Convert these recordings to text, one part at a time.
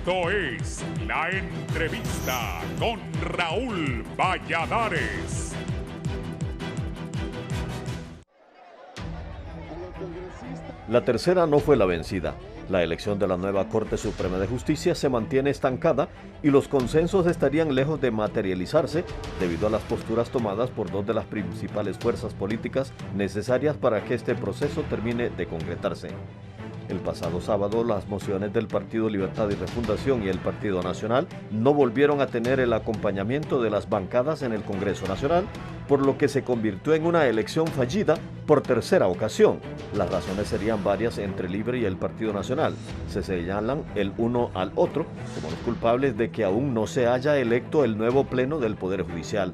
Esto es La Entrevista con Raúl Valladares. La tercera no fue la vencida. La elección de la nueva Corte Suprema de Justicia se mantiene estancada y los consensos estarían lejos de materializarse debido a las posturas tomadas por dos de las principales fuerzas políticas necesarias para que este proceso termine de concretarse. El pasado sábado, las mociones del Partido Libertad y Refundación y el Partido Nacional no volvieron a tener el acompañamiento de las bancadas en el Congreso Nacional, por lo que se convirtió en una elección fallida por tercera ocasión. Las razones serían varias entre Libre y el Partido Nacional. Se señalan el uno al otro como los culpables de que aún no se haya electo el nuevo Pleno del Poder Judicial.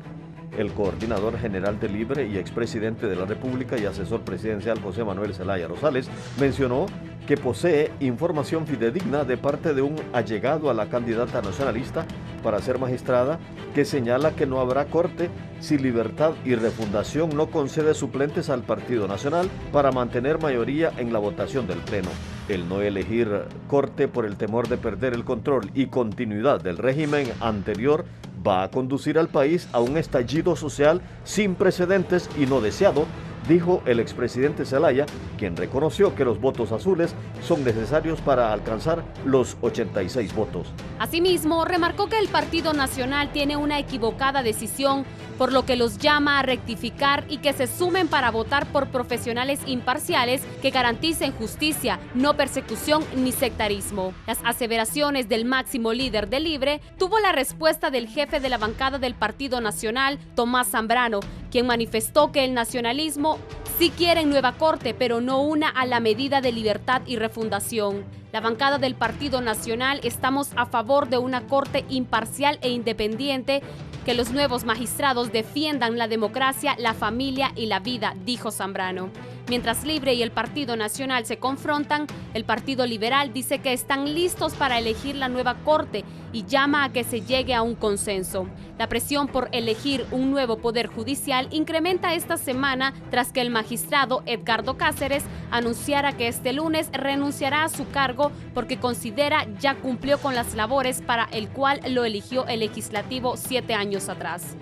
El coordinador general de Libre y expresidente de la República y asesor presidencial José Manuel Zelaya Rosales mencionó que posee información fidedigna de parte de un allegado a la candidata nacionalista para ser magistrada que señala que no habrá corte si Libertad y Refundación no concede suplentes al Partido Nacional para mantener mayoría en la votación del Pleno. El no elegir corte por el temor de perder el control y continuidad del régimen anterior va a conducir al país a un estallido social sin precedentes y no deseado, dijo el expresidente Zelaya, quien reconoció que los votos azules son necesarios para alcanzar los 86 votos. Asimismo, remarcó que el Partido Nacional tiene una equivocada decisión, por lo que los llama a rectificar y que se sumen para votar por profesionales imparciales que garanticen justicia, no persecución ni sectarismo. Las aseveraciones del máximo líder de Libre tuvo la respuesta del jefe de la bancada del Partido Nacional, Tomás Zambrano, quien manifestó que el nacionalismo sí quiere nueva corte, pero no una a la medida de Libertad y Refundación. La bancada del Partido Nacional estamos a favor de una corte imparcial e independiente, que los nuevos magistrados defiendan la democracia, la familia y la vida, dijo Zambrano. Mientras Libre y el Partido Nacional se confrontan, el Partido Liberal dice que están listos para elegir la nueva corte y llama a que se llegue a un consenso. La presión por elegir un nuevo poder judicial incrementa esta semana tras que el magistrado Edgardo Cáceres anunciara que este lunes renunciará a su cargo porque considera ya cumplió con las labores para el cual lo eligió el legislativo 7 años atrás.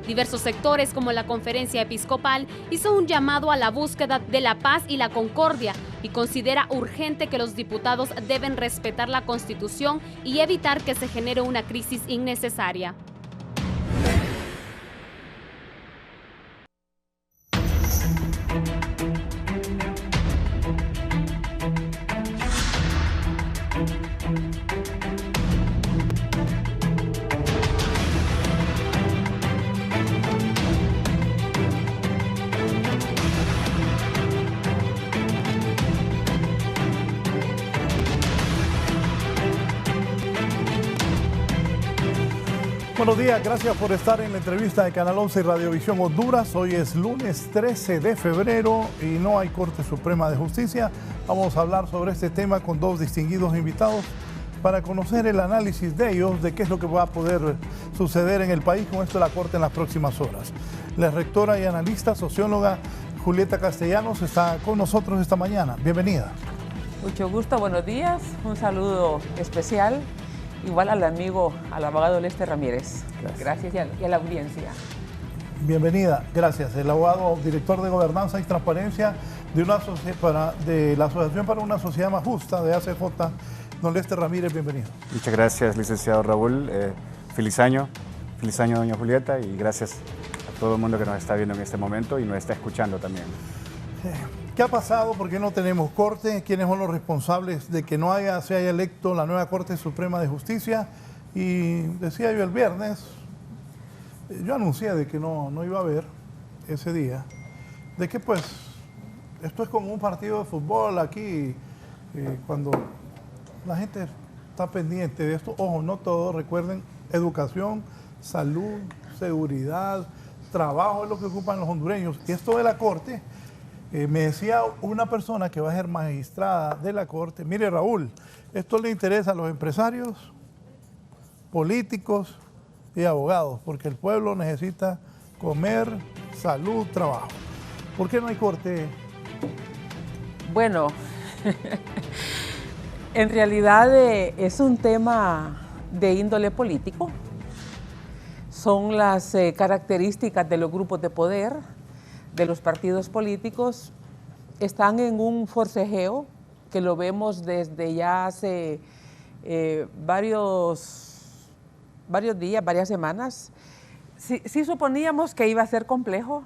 Diversos sectores como la Conferencia Episcopal hizo un llamado a la búsqueda de la paz y la concordia y considera urgente que los diputados deben respetar la Constitución y evitar que se genere una crisis innecesaria. Buenos días, gracias por estar en la entrevista de Canal 11 y Radiovisión Honduras. Hoy es lunes 13 de febrero y no hay Corte Suprema de Justicia. Vamos a hablar sobre este tema con dos distinguidos invitados para conocer el análisis de ellos, de qué es lo que va a poder suceder en el país con esto de la Corte en las próximas horas. La rectora y analista, socióloga Julieta Castellanos está con nosotros esta mañana. Bienvenida. Mucho gusto, buenos días. Un saludo especial. Igual al amigo, al abogado Lester Ramírez. Gracias y a la audiencia. Bienvenida, gracias. El abogado, director de Gobernanza y Transparencia de la Asociación para una Sociedad Más Justa, de ACJ, don Lester Ramírez, bienvenido. Muchas gracias, licenciado Raúl. Feliz año, doña Julieta, y gracias a todo el mundo que nos está viendo en este momento y nos está escuchando también. ¿Qué ha pasado? ¿Por qué no tenemos corte? ¿Quiénes son los responsables de que no se haya electo la nueva Corte Suprema de Justicia? Y decía yo el viernes, yo anuncié de que no iba a haber ese día, de que pues esto es como un partido de fútbol aquí, cuando la gente está pendiente de esto. Ojo, no todo, recuerden, educación, salud, seguridad, trabajo es lo que ocupan los hondureños. Y esto de la Corte... me decía una persona que va a ser magistrada de la Corte, mire Raúl, esto le interesa a los empresarios, políticos y abogados, porque el pueblo necesita comer, salud, trabajo. ¿Por qué no hay Corte? Bueno, En realidad es un tema de índole político. Son las características de los grupos de poder, de los partidos políticos. Están en un forcejeo que lo vemos desde ya hace varios días, varias semanas. Sí suponíamos que iba a ser complejo,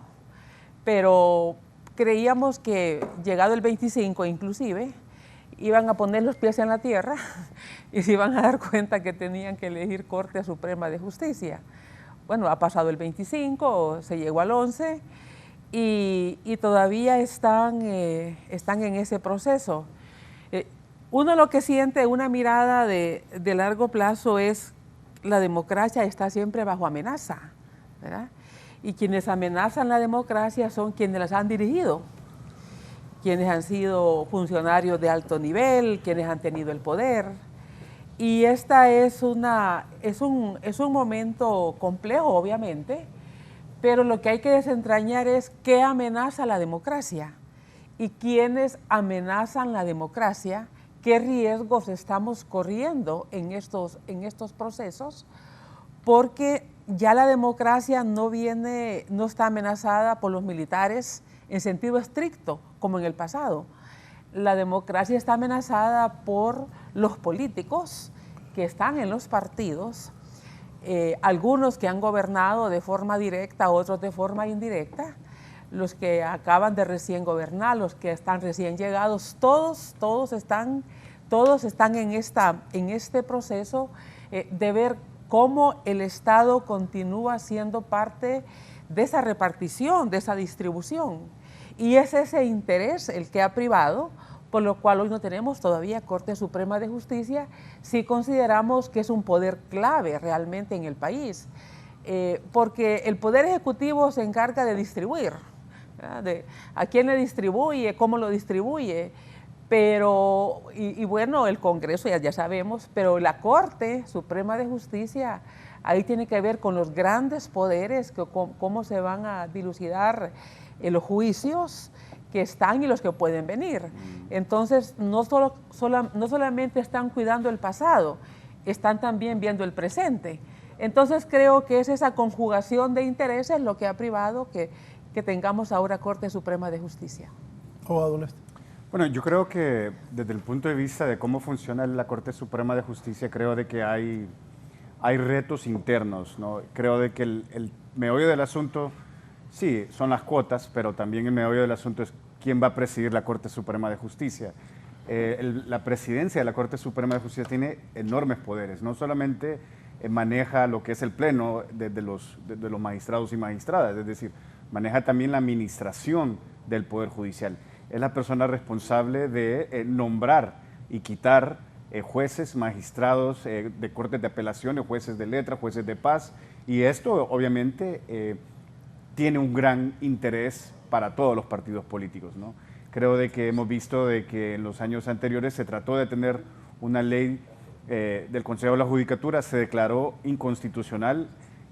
pero creíamos que llegado el 25 inclusive, iban a poner los pies en la tierra y se iban a dar cuenta que tenían que elegir Corte Suprema de Justicia. Bueno, ha pasado el 25, se llegó al 11 y todavía están en ese proceso. Uno lo que siente, una mirada de largo plazo es la democracia está siempre bajo amenaza, ¿verdad? Y quienes amenazan la democracia son quienes las han dirigido, quienes han sido funcionarios de alto nivel, quienes han tenido el poder. Y esta es un momento complejo, obviamente, pero lo que hay que desentrañar es qué amenaza la democracia y quiénes amenazan la democracia, qué riesgos estamos corriendo en estos procesos, porque ya la democracia no está amenazada por los militares en sentido estricto, como en el pasado. La democracia está amenazada por los políticos que están en los partidos, algunos que han gobernado de forma directa, otros de forma indirecta, los que acaban de recién gobernar, los que están recién llegados, todos están en este proceso de ver cómo el Estado continúa siendo parte de esa repartición, de esa distribución. Y es ese interés el que ha privado, por lo cual hoy no tenemos todavía Corte Suprema de Justicia, si consideramos que es un poder clave realmente en el país, porque el Poder Ejecutivo se encarga de distribuir, ¿verdad? De a quién le distribuye, cómo lo distribuye, pero, y bueno, el Congreso ya sabemos, pero la Corte Suprema de Justicia, ahí tiene que ver con los grandes poderes, cómo se van a dilucidar los juicios que están y los que pueden venir. Entonces, no solamente están cuidando el pasado, están también viendo el presente. Entonces, creo que es esa conjugación de intereses lo que ha privado que tengamos ahora Corte Suprema de Justicia. Abogado Lester. Bueno, yo creo que desde el punto de vista de cómo funciona la Corte Suprema de Justicia, creo de que hay retos internos, ¿no? Creo de que el meollo del asunto, sí, son las cuotas, pero también el meollo del asunto es quién va a presidir la Corte Suprema de Justicia. La presidencia de la Corte Suprema de Justicia tiene enormes poderes, no solamente maneja lo que es el pleno de los magistrados y magistradas, es decir, maneja también la administración del Poder Judicial. Es la persona responsable de nombrar y quitar jueces, magistrados de cortes de apelaciones, jueces de letra, jueces de paz, y esto obviamente tiene un gran interés para todos los partidos políticos, ¿no? Creo de que hemos visto de que en los años anteriores se trató de tener una ley del Consejo de la Judicatura, se declaró inconstitucional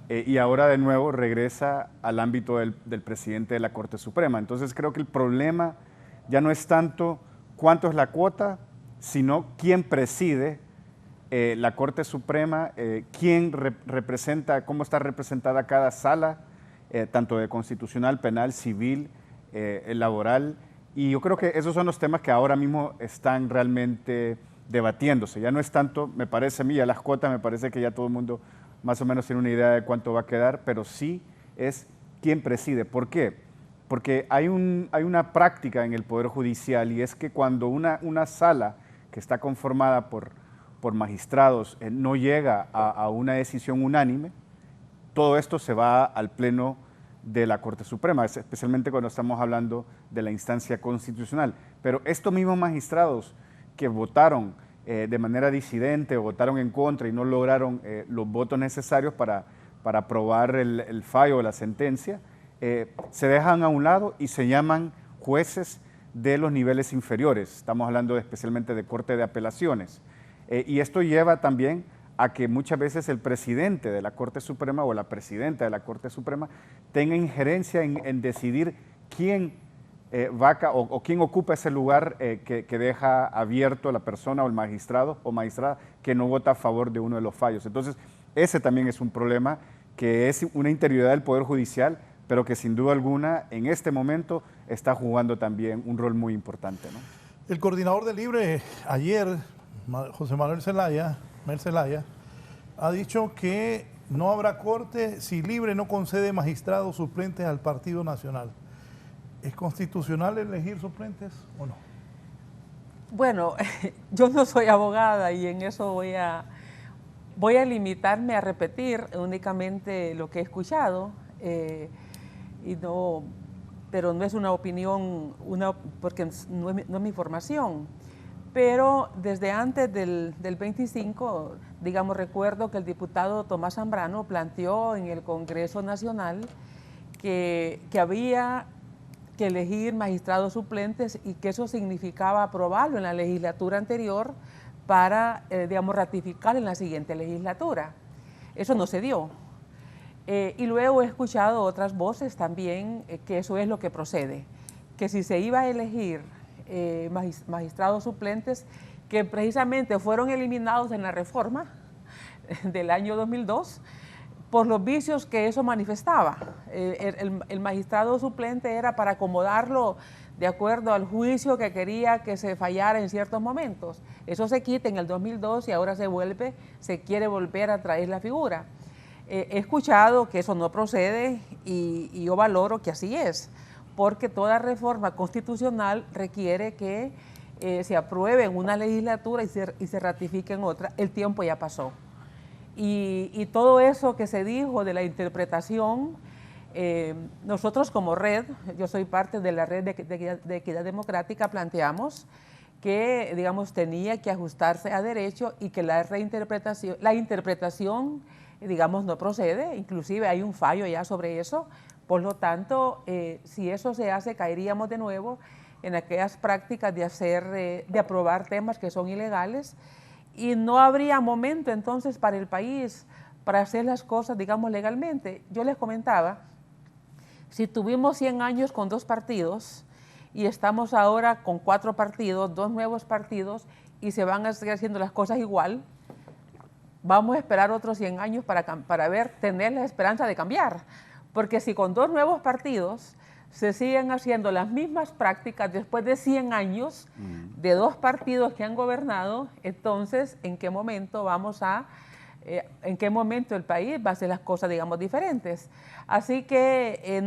y ahora de nuevo regresa al ámbito del presidente de la Corte Suprema. Entonces creo que el problema ya no es tanto cuánto es la cuota, sino quién preside la Corte Suprema, quién representa, cómo está representada cada sala, tanto de constitucional, penal, civil, laboral. Y yo creo que esos son los temas que ahora mismo están realmente debatiéndose. Ya no es tanto, me parece a mí, a las cuotas, me parece que ya todo el mundo más o menos tiene una idea de cuánto va a quedar, pero sí es quién preside. ¿Por qué? Porque hay una práctica en el Poder Judicial y es que cuando una sala que está conformada por magistrados no llega a una decisión unánime, todo esto se va al Pleno de la Corte Suprema, especialmente cuando estamos hablando de la instancia constitucional. Pero estos mismos magistrados que votaron de manera disidente o votaron en contra y no lograron los votos necesarios para aprobar el fallo o la sentencia, se dejan a un lado y se llaman jueces de los niveles inferiores. Estamos hablando especialmente de Corte de Apelaciones. Y esto lleva también a que muchas veces el presidente de la Corte Suprema o la presidenta de la Corte Suprema tenga injerencia en decidir quién vaca o quién ocupa ese lugar que deja abierto la persona o el magistrado o magistrada que no vota a favor de uno de los fallos. Entonces, ese también es un problema, que es una interioridad del Poder Judicial, pero que sin duda alguna en este momento está jugando también un rol muy importante, ¿no? El coordinador de Libre ayer, José Manuel Zelaya, ha dicho que no habrá corte si Libre no concede magistrados suplentes al Partido Nacional. ¿Es constitucional elegir suplentes o no? Bueno, yo no soy abogada y en eso voy a limitarme a repetir únicamente lo que he escuchado, pero no es una opinión, porque no es mi formación. Pero desde antes del 25, digamos, recuerdo que el diputado Tomás Zambrano planteó en el Congreso Nacional que había que elegir magistrados suplentes y que eso significaba aprobarlo en la legislatura anterior para, digamos, ratificar en la siguiente legislatura. Eso no se dio. Y luego he escuchado otras voces también que eso es lo que procede, que si se iba a elegir magistrados suplentes que precisamente fueron eliminados en la reforma del año 2002 por los vicios que eso manifestaba. El magistrado suplente era para acomodarlo de acuerdo al juicio que quería que se fallara en ciertos momentos. Eso se quita en el 2002 y ahora se quiere volver a traer la figura. He escuchado que eso no procede y yo valoro que así es, porque toda reforma constitucional requiere que se apruebe en una legislatura y se ratifique en otra. El tiempo ya pasó. Y todo eso que se dijo de la interpretación, nosotros como red, yo soy parte de la red de Equidad Democrática, planteamos que, digamos, tenía que ajustarse a derecho y que la interpretación, digamos, no procede, inclusive hay un fallo ya sobre eso. Por lo tanto, si eso se hace, caeríamos de nuevo en aquellas prácticas de aprobar temas que son ilegales y no habría momento entonces para el país para hacer las cosas, digamos, legalmente. Yo les comentaba, si tuvimos 100 años con 2 partidos y estamos ahora con 4 partidos, 2 nuevos partidos y se van a seguir haciendo las cosas igual, vamos a esperar otros 100 años para tener la esperanza de cambiar. Porque si con 2 nuevos partidos se siguen haciendo las mismas prácticas después de 100 años de 2 partidos que han gobernado, entonces, ¿en qué momento en qué momento el país va a hacer las cosas, digamos, diferentes? Así que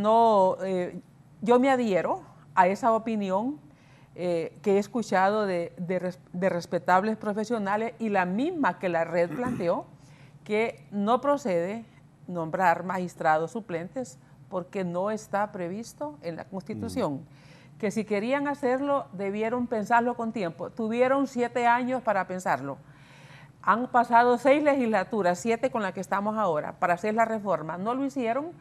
yo me adhiero a esa opinión que he escuchado de respetables profesionales y la misma que la red planteó, que no procede nombrar magistrados suplentes porque no está previsto en la Constitución. Que si querían hacerlo, debieron pensarlo con tiempo. Tuvieron 7 años para pensarlo. Han pasado 6 legislaturas, 7 con la que estamos ahora, para hacer la reforma. No lo hicieron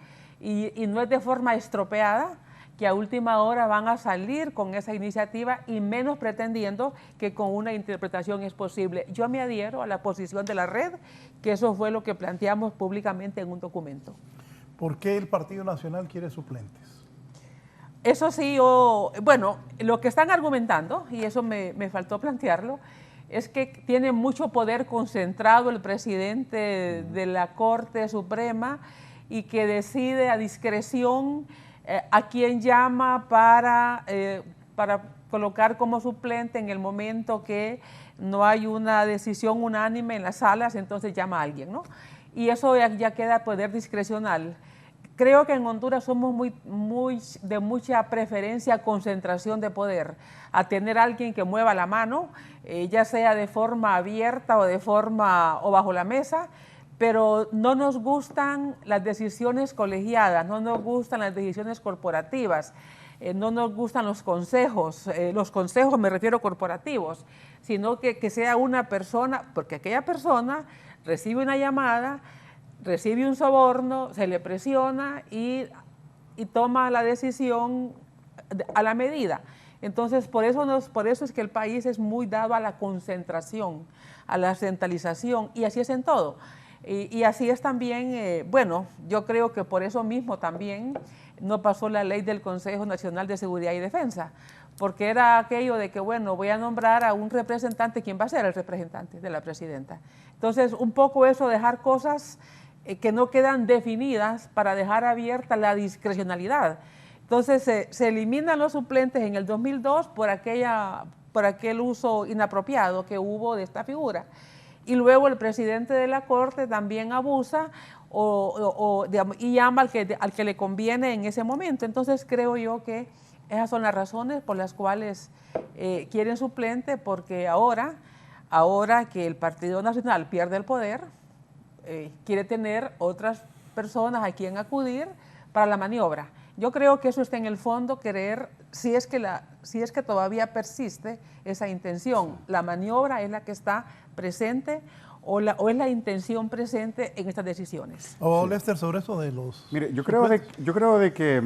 y no es de forma estropeada que a última hora van a salir con esa iniciativa y menos pretendiendo que con una interpretación es posible. Yo me adhiero a la posición de la red, que eso fue lo que planteamos públicamente en un documento. ¿Por qué el Partido Nacional quiere suplentes? Eso sí, bueno, lo que están argumentando, y eso me faltó plantearlo, es que tiene mucho poder concentrado el presidente de la Corte Suprema y que decide a discreción a quien llama para colocar como suplente en el momento que no hay una decisión unánime en las salas, entonces llama a alguien, ¿no? Y eso ya queda poder discrecional. Creo que en Honduras somos de mucha preferencia, concentración de poder, a tener a alguien que mueva la mano, ya sea de forma abierta o bajo la mesa, pero no nos gustan las decisiones colegiadas, no nos gustan las decisiones corporativas, no nos gustan los consejos me refiero corporativos, sino que sea una persona, porque aquella persona recibe una llamada, recibe un soborno, se le presiona y toma la decisión a la medida. Entonces, por eso es que el país es muy dado a la concentración, a la centralización, y así es en todo. Y así es también, bueno, yo creo que por eso mismo también no pasó la ley del Consejo Nacional de Seguridad y Defensa, porque era aquello de que, bueno, voy a nombrar a un representante, ¿quién va a ser el representante de la presidenta? Entonces, un poco eso, dejar cosas que no quedan definidas para dejar abierta la discrecionalidad. Entonces, se eliminan los suplentes en el 2002 por aquel uso inapropiado que hubo de esta figura. Y luego el presidente de la Corte también abusa y llama al que le conviene en ese momento. Entonces, creo yo que esas son las razones por las cuales quieren suplente, porque ahora que el Partido Nacional pierde el poder, quiere tener otras personas a quien acudir para la maniobra. Yo creo que eso está en el fondo, querer, si es que todavía persiste esa intención. La maniobra es la que está presente o es la intención presente en estas decisiones. Lester, sobre eso de los... Mire, yo creo de que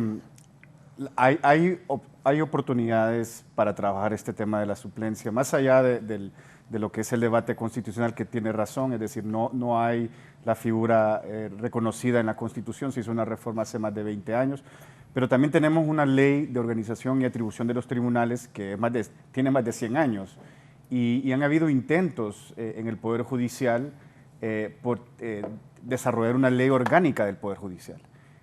hay oportunidades para trabajar este tema de la suplencia, más allá de lo que es el debate constitucional, que tiene razón, es decir, no hay la figura reconocida en la Constitución, se hizo una reforma hace más de 20 años, pero también tenemos una ley de organización y atribución de los tribunales que tiene más de 100 años, y han habido intentos en el Poder Judicial por desarrollar una ley orgánica del Poder Judicial.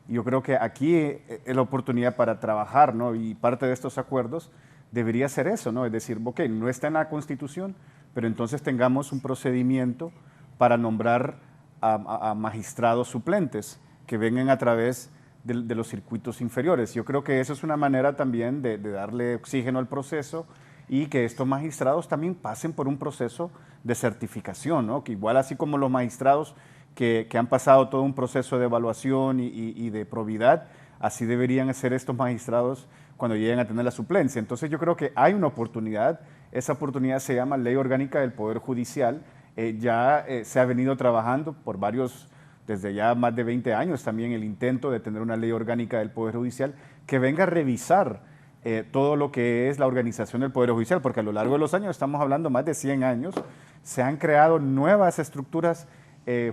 Y yo creo que aquí es la oportunidad para trabajar, ¿no? Y parte de estos acuerdos debería ser eso, ¿no? Es decir, ok, no está en la Constitución, pero entonces tengamos un procedimiento para nombrar a magistrados suplentes que vengan a través de los circuitos inferiores. Yo creo que eso es una manera también de darle oxígeno al proceso y que estos magistrados también pasen por un proceso de certificación, ¿no? Que igual así como los magistrados que han pasado todo un proceso de evaluación y de probidad, así deberían ser estos magistrados cuando lleguen a tener la suplencia. Entonces yo creo que hay una oportunidad, esa oportunidad se llama Ley Orgánica del Poder Judicial, se ha venido trabajando por desde ya más de 20 años también el intento de tener una ley orgánica del Poder Judicial que venga a revisar todo lo que es la organización del Poder Judicial, porque a lo largo de los años, estamos hablando más de 100 años, se han creado nuevas estructuras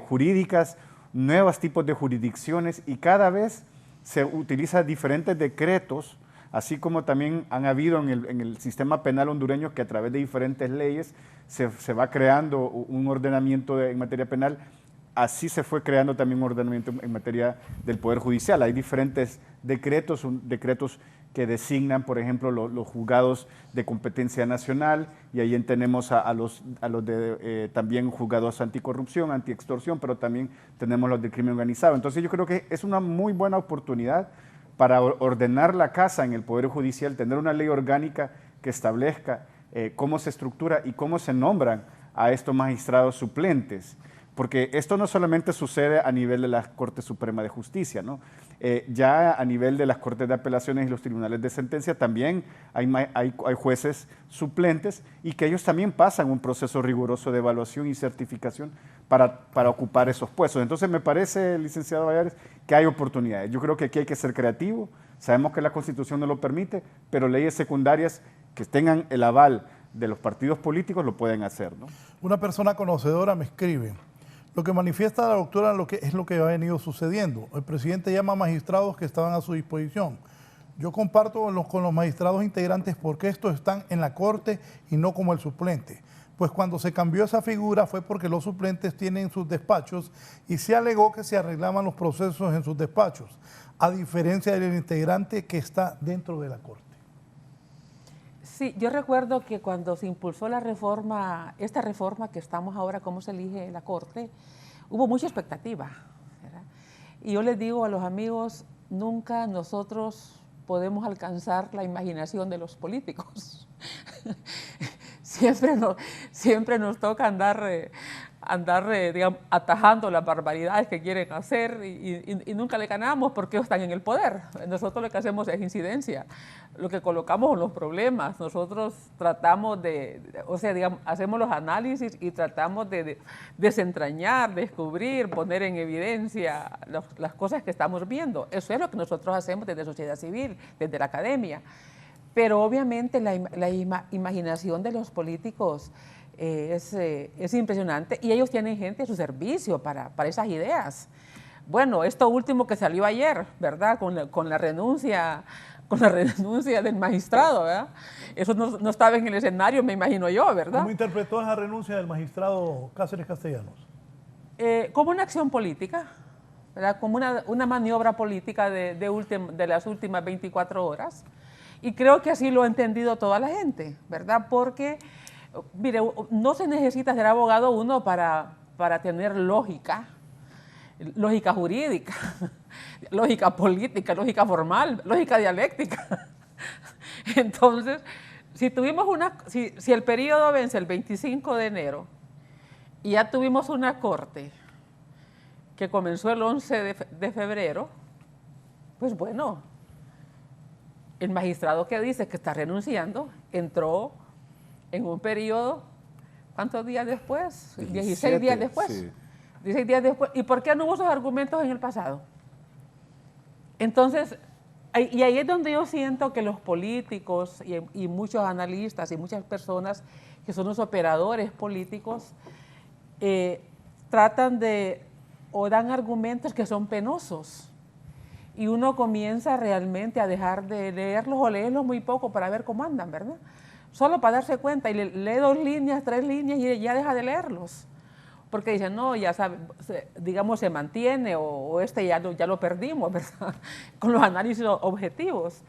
jurídicas, nuevos tipos de jurisdicciones y cada vez se utilizan diferentes decretos, así como también han habido en el sistema penal hondureño que a través de diferentes leyes se va creando un ordenamiento en materia penal. Así se fue creando también un ordenamiento en materia del Poder Judicial. Hay diferentes decretos que designan, por ejemplo, los juzgados de competencia nacional, y ahí tenemos también juzgados anticorrupción, antiextorsión, pero también tenemos los de crimen organizado. Entonces yo creo que es una muy buena oportunidad para ordenar la casa en el Poder Judicial, tener una ley orgánica que establezca cómo se estructura y cómo se nombran a estos magistrados suplentes. Porque esto no solamente sucede a nivel de la Corte Suprema de Justicia, ¿no? Ya a nivel de las Cortes de Apelaciones y los tribunales de sentencia también hay jueces suplentes y que ellos también pasan un proceso riguroso de evaluación y certificación para ocupar esos puestos. Entonces me parece, licenciado Valladares, que hay oportunidades. Yo creo que aquí hay que ser creativo, sabemos que la Constitución no lo permite, pero leyes secundarias que tengan el aval de los partidos políticos lo pueden hacer, ¿no? Una persona conocedora me escribe: lo que manifiesta la doctora es lo que ha venido sucediendo. El presidente llama a magistrados que estaban a su disposición. Yo comparto con los magistrados integrantes porque estos están en la Corte y no como el suplente. Pues cuando se cambió esa figura fue porque los suplentes tienen sus despachos y se alegó que se arreglaban los procesos en sus despachos, a diferencia del integrante que está dentro de la Corte. Sí, yo recuerdo que cuando se impulsó esta reforma que estamos ahora, cómo se elige la Corte, hubo mucha expectativa, ¿verdad? Y yo les digo a los amigos, nunca nosotros podemos alcanzar la imaginación de los políticos. Siempre nos toca andar digamos, atajando las barbaridades que quieren hacer y nunca le ganamos porque ellos están en el poder. Nosotros lo que hacemos es incidencia, lo que colocamos son los problemas. Nosotros tratamos digamos, hacemos los análisis y tratamos de desentrañar, descubrir, poner en evidencia las cosas que estamos viendo. Eso es lo que nosotros hacemos desde sociedad civil, desde la academia. Pero obviamente la imaginación de los políticos Es impresionante y ellos tienen gente a su servicio para esas ideas. Bueno, esto último que salió ayer, ¿verdad? Con la renuncia del magistrado, ¿verdad? Eso no estaba en el escenario, me imagino yo, ¿verdad? ¿Cómo interpretó esa renuncia del magistrado Cáceres Castellanos? Como una acción política, ¿verdad? Como una maniobra política de las últimas 24 horas. Y creo que así lo ha entendido toda la gente, ¿verdad? Porque, mire, no se necesita ser abogado uno para tener lógica jurídica, lógica política, lógica formal, lógica dialéctica. Entonces, si el periodo vence el 25 de enero y ya tuvimos una corte que comenzó el 11 de febrero, pues bueno, el magistrado que dice que está renunciando entró en un periodo, ¿cuántos días después? 16 días después. Sí. 16 días después. ¿Y por qué no hubo esos argumentos en el pasado? Entonces, y ahí es donde yo siento que los políticos y muchos analistas y muchas personas que son los operadores políticos tratan o dan argumentos que son penosos. Y uno comienza realmente a dejar de leerlos o leerlos muy poco para ver cómo andan, ¿verdad? Solo para darse cuenta y lee 2 líneas, 3 líneas y ya deja de leerlos. Porque dicen, no, ya sabe, digamos, se mantiene o ya lo perdimos, ¿verdad? Con los análisis objetivos.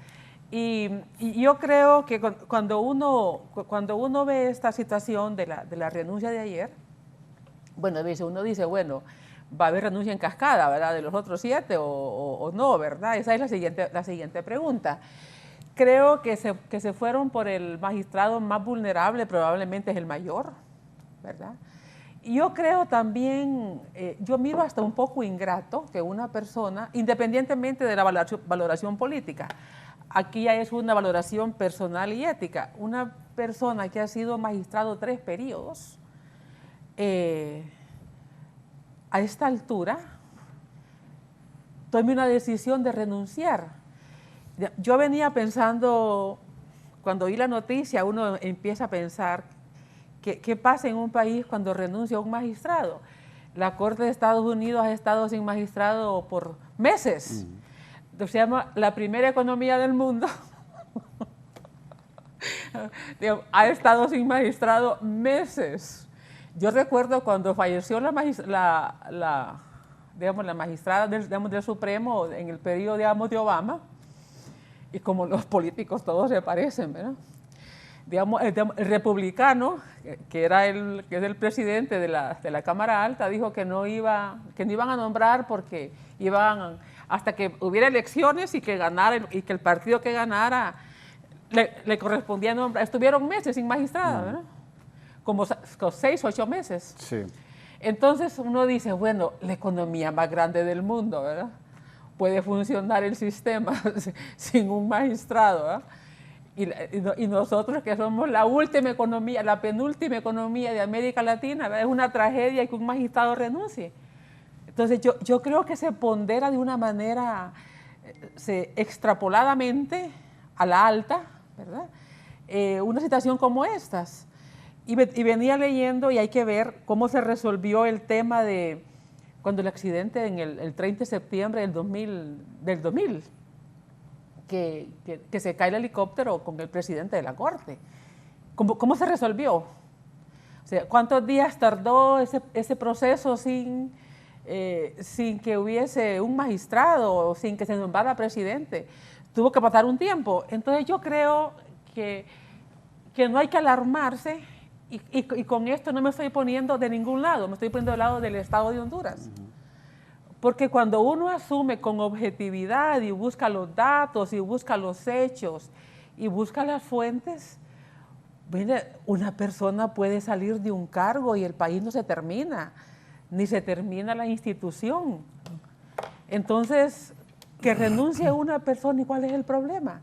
Y yo creo que cuando uno ve esta situación de la renuncia de ayer, bueno, uno dice, bueno, va a haber renuncia en cascada, ¿verdad? De los otros 7 o no, ¿verdad? Esa es la siguiente pregunta. Creo que se fueron por el magistrado más vulnerable, probablemente es el mayor, ¿verdad? Y yo creo también, yo miro hasta un poco ingrato que una persona, independientemente de la valoración política, aquí ya es una valoración personal y ética, una persona que ha sido magistrado 3 periodos, a esta altura, tome una decisión de renunciar. Yo venía pensando, cuando oí la noticia, uno empieza a pensar, ¿qué pasa en un país cuando renuncia un magistrado? La Corte de Estados Unidos ha estado sin magistrado por meses. Se llama la primera economía del mundo. Ha estado sin magistrado meses. Yo recuerdo cuando falleció la magistrada del Supremo en el periodo, digamos, de Obama, y como los políticos todos se parecen, ¿verdad? Digamos, el republicano, que es el presidente de la Cámara Alta, dijo que no iban a nombrar porque iban hasta que hubiera elecciones y que el partido que ganara le correspondía nombrar. Estuvieron meses sin magistrada, ¿verdad? Como 6 o 8 meses. Sí. Entonces uno dice, bueno, la economía más grande del mundo, ¿verdad? Puede funcionar el sistema sin un magistrado, ¿verdad? Y nosotros que somos la última economía, la penúltima economía de América Latina, ¿verdad? Es una tragedia que un magistrado renuncie. Entonces yo creo que se pondera de una manera extrapoladamente a la alta, ¿verdad? Una situación como estas. Y venía leyendo y hay que ver cómo se resolvió el tema de cuando el accidente en el 30 de septiembre del 2000 que se cae el helicóptero con el presidente de la Corte. ¿Cómo se resolvió? O sea, ¿cuántos días tardó ese proceso sin que hubiese un magistrado, sin que se nombrara presidente? Tuvo que pasar un tiempo. Entonces yo creo que no hay que alarmarse y con esto no me estoy poniendo de ningún lado, me estoy poniendo del lado del Estado de Honduras. Porque cuando uno asume con objetividad y busca los datos y busca los hechos y busca las fuentes, una persona puede salir de un cargo y el país no se termina, ni se termina la institución. Entonces, que renuncie una persona, ¿y cuál es el problema?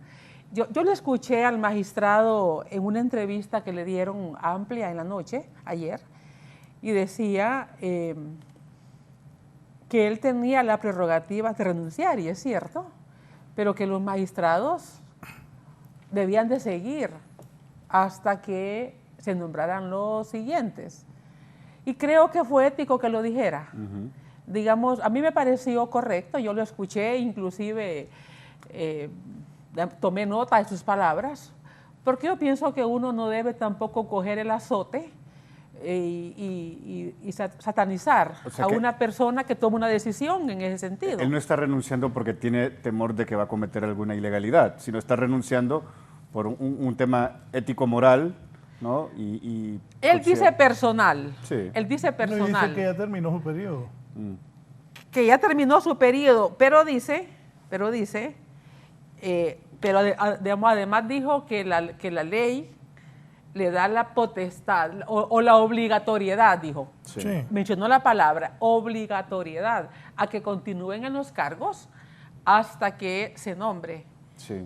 Yo le escuché al magistrado en una entrevista que le dieron amplia en la noche, ayer, y decía que él tenía la prerrogativa de renunciar, y es cierto, pero que los magistrados debían de seguir hasta que se nombraran los siguientes. Y creo que fue ético que lo dijera. Digamos, a mí me pareció correcto, yo lo escuché, inclusive tomé nota de sus palabras, porque yo pienso que uno no debe tampoco coger el azote y satanizar a una persona que toma una decisión en ese sentido. Él no está renunciando porque tiene temor de que va a cometer alguna ilegalidad, sino está renunciando por un tema ético-moral, ¿no? Él dice personal. Sí. Él dice personal. No, dice que ya terminó su periodo. Que ya terminó su periodo, pero además dijo que la ley le da la potestad o la obligatoriedad, dijo. Sí. Sí. Mencionó la palabra obligatoriedad a que continúen en los cargos hasta que se nombre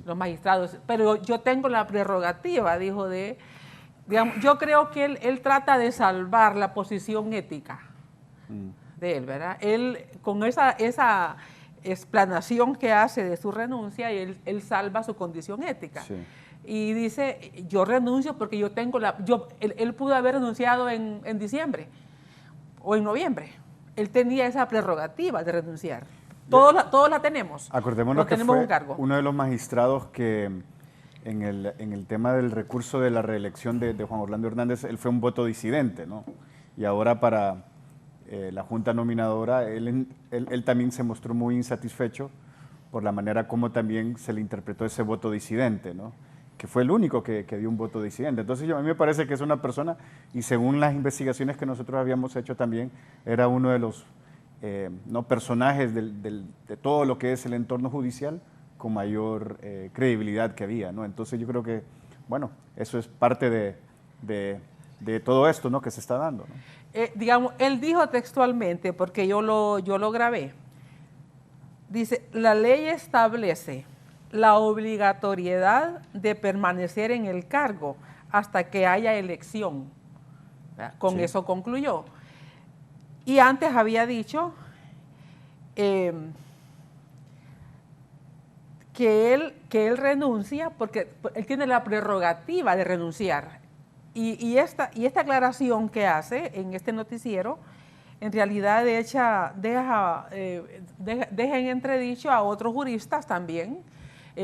los magistrados. Pero yo tengo la prerrogativa, dijo, digamos, yo creo que él trata de salvar la posición ética de él, ¿verdad? Él, con esa explanación que hace de su renuncia, él salva su condición ética. Sí. Y dice, yo renuncio porque yo tengo él pudo haber renunciado en diciembre o en noviembre. Él tenía esa prerrogativa de renunciar. Todos la tenemos. Acordémonos que tenemos fue un cargo. uno de los magistrados que en el tema del recurso de la reelección de Juan Orlando Hernández, él fue un voto disidente, ¿no? Y ahora para la Junta Nominadora, él también se mostró muy insatisfecho por la manera como también se le interpretó ese voto disidente, ¿no? Que fue el único que dio un voto disidente. Entonces a mí me parece que es una persona, y según las investigaciones que nosotros habíamos hecho también, era uno de los personajes de todo lo que es el entorno judicial con mayor credibilidad que había, ¿no? Entonces yo creo que, bueno, eso es parte de todo esto, ¿no?, que se está dando, ¿no? Digamos, él dijo textualmente, porque yo lo grabé, dice, la ley establece la obligatoriedad de permanecer en el cargo hasta que haya elección. Con eso concluyó. Y antes había dicho que él renuncia porque él tiene la prerrogativa de renunciar. Y esta aclaración que hace en este noticiero, en realidad deja en entredicho a otros juristas también,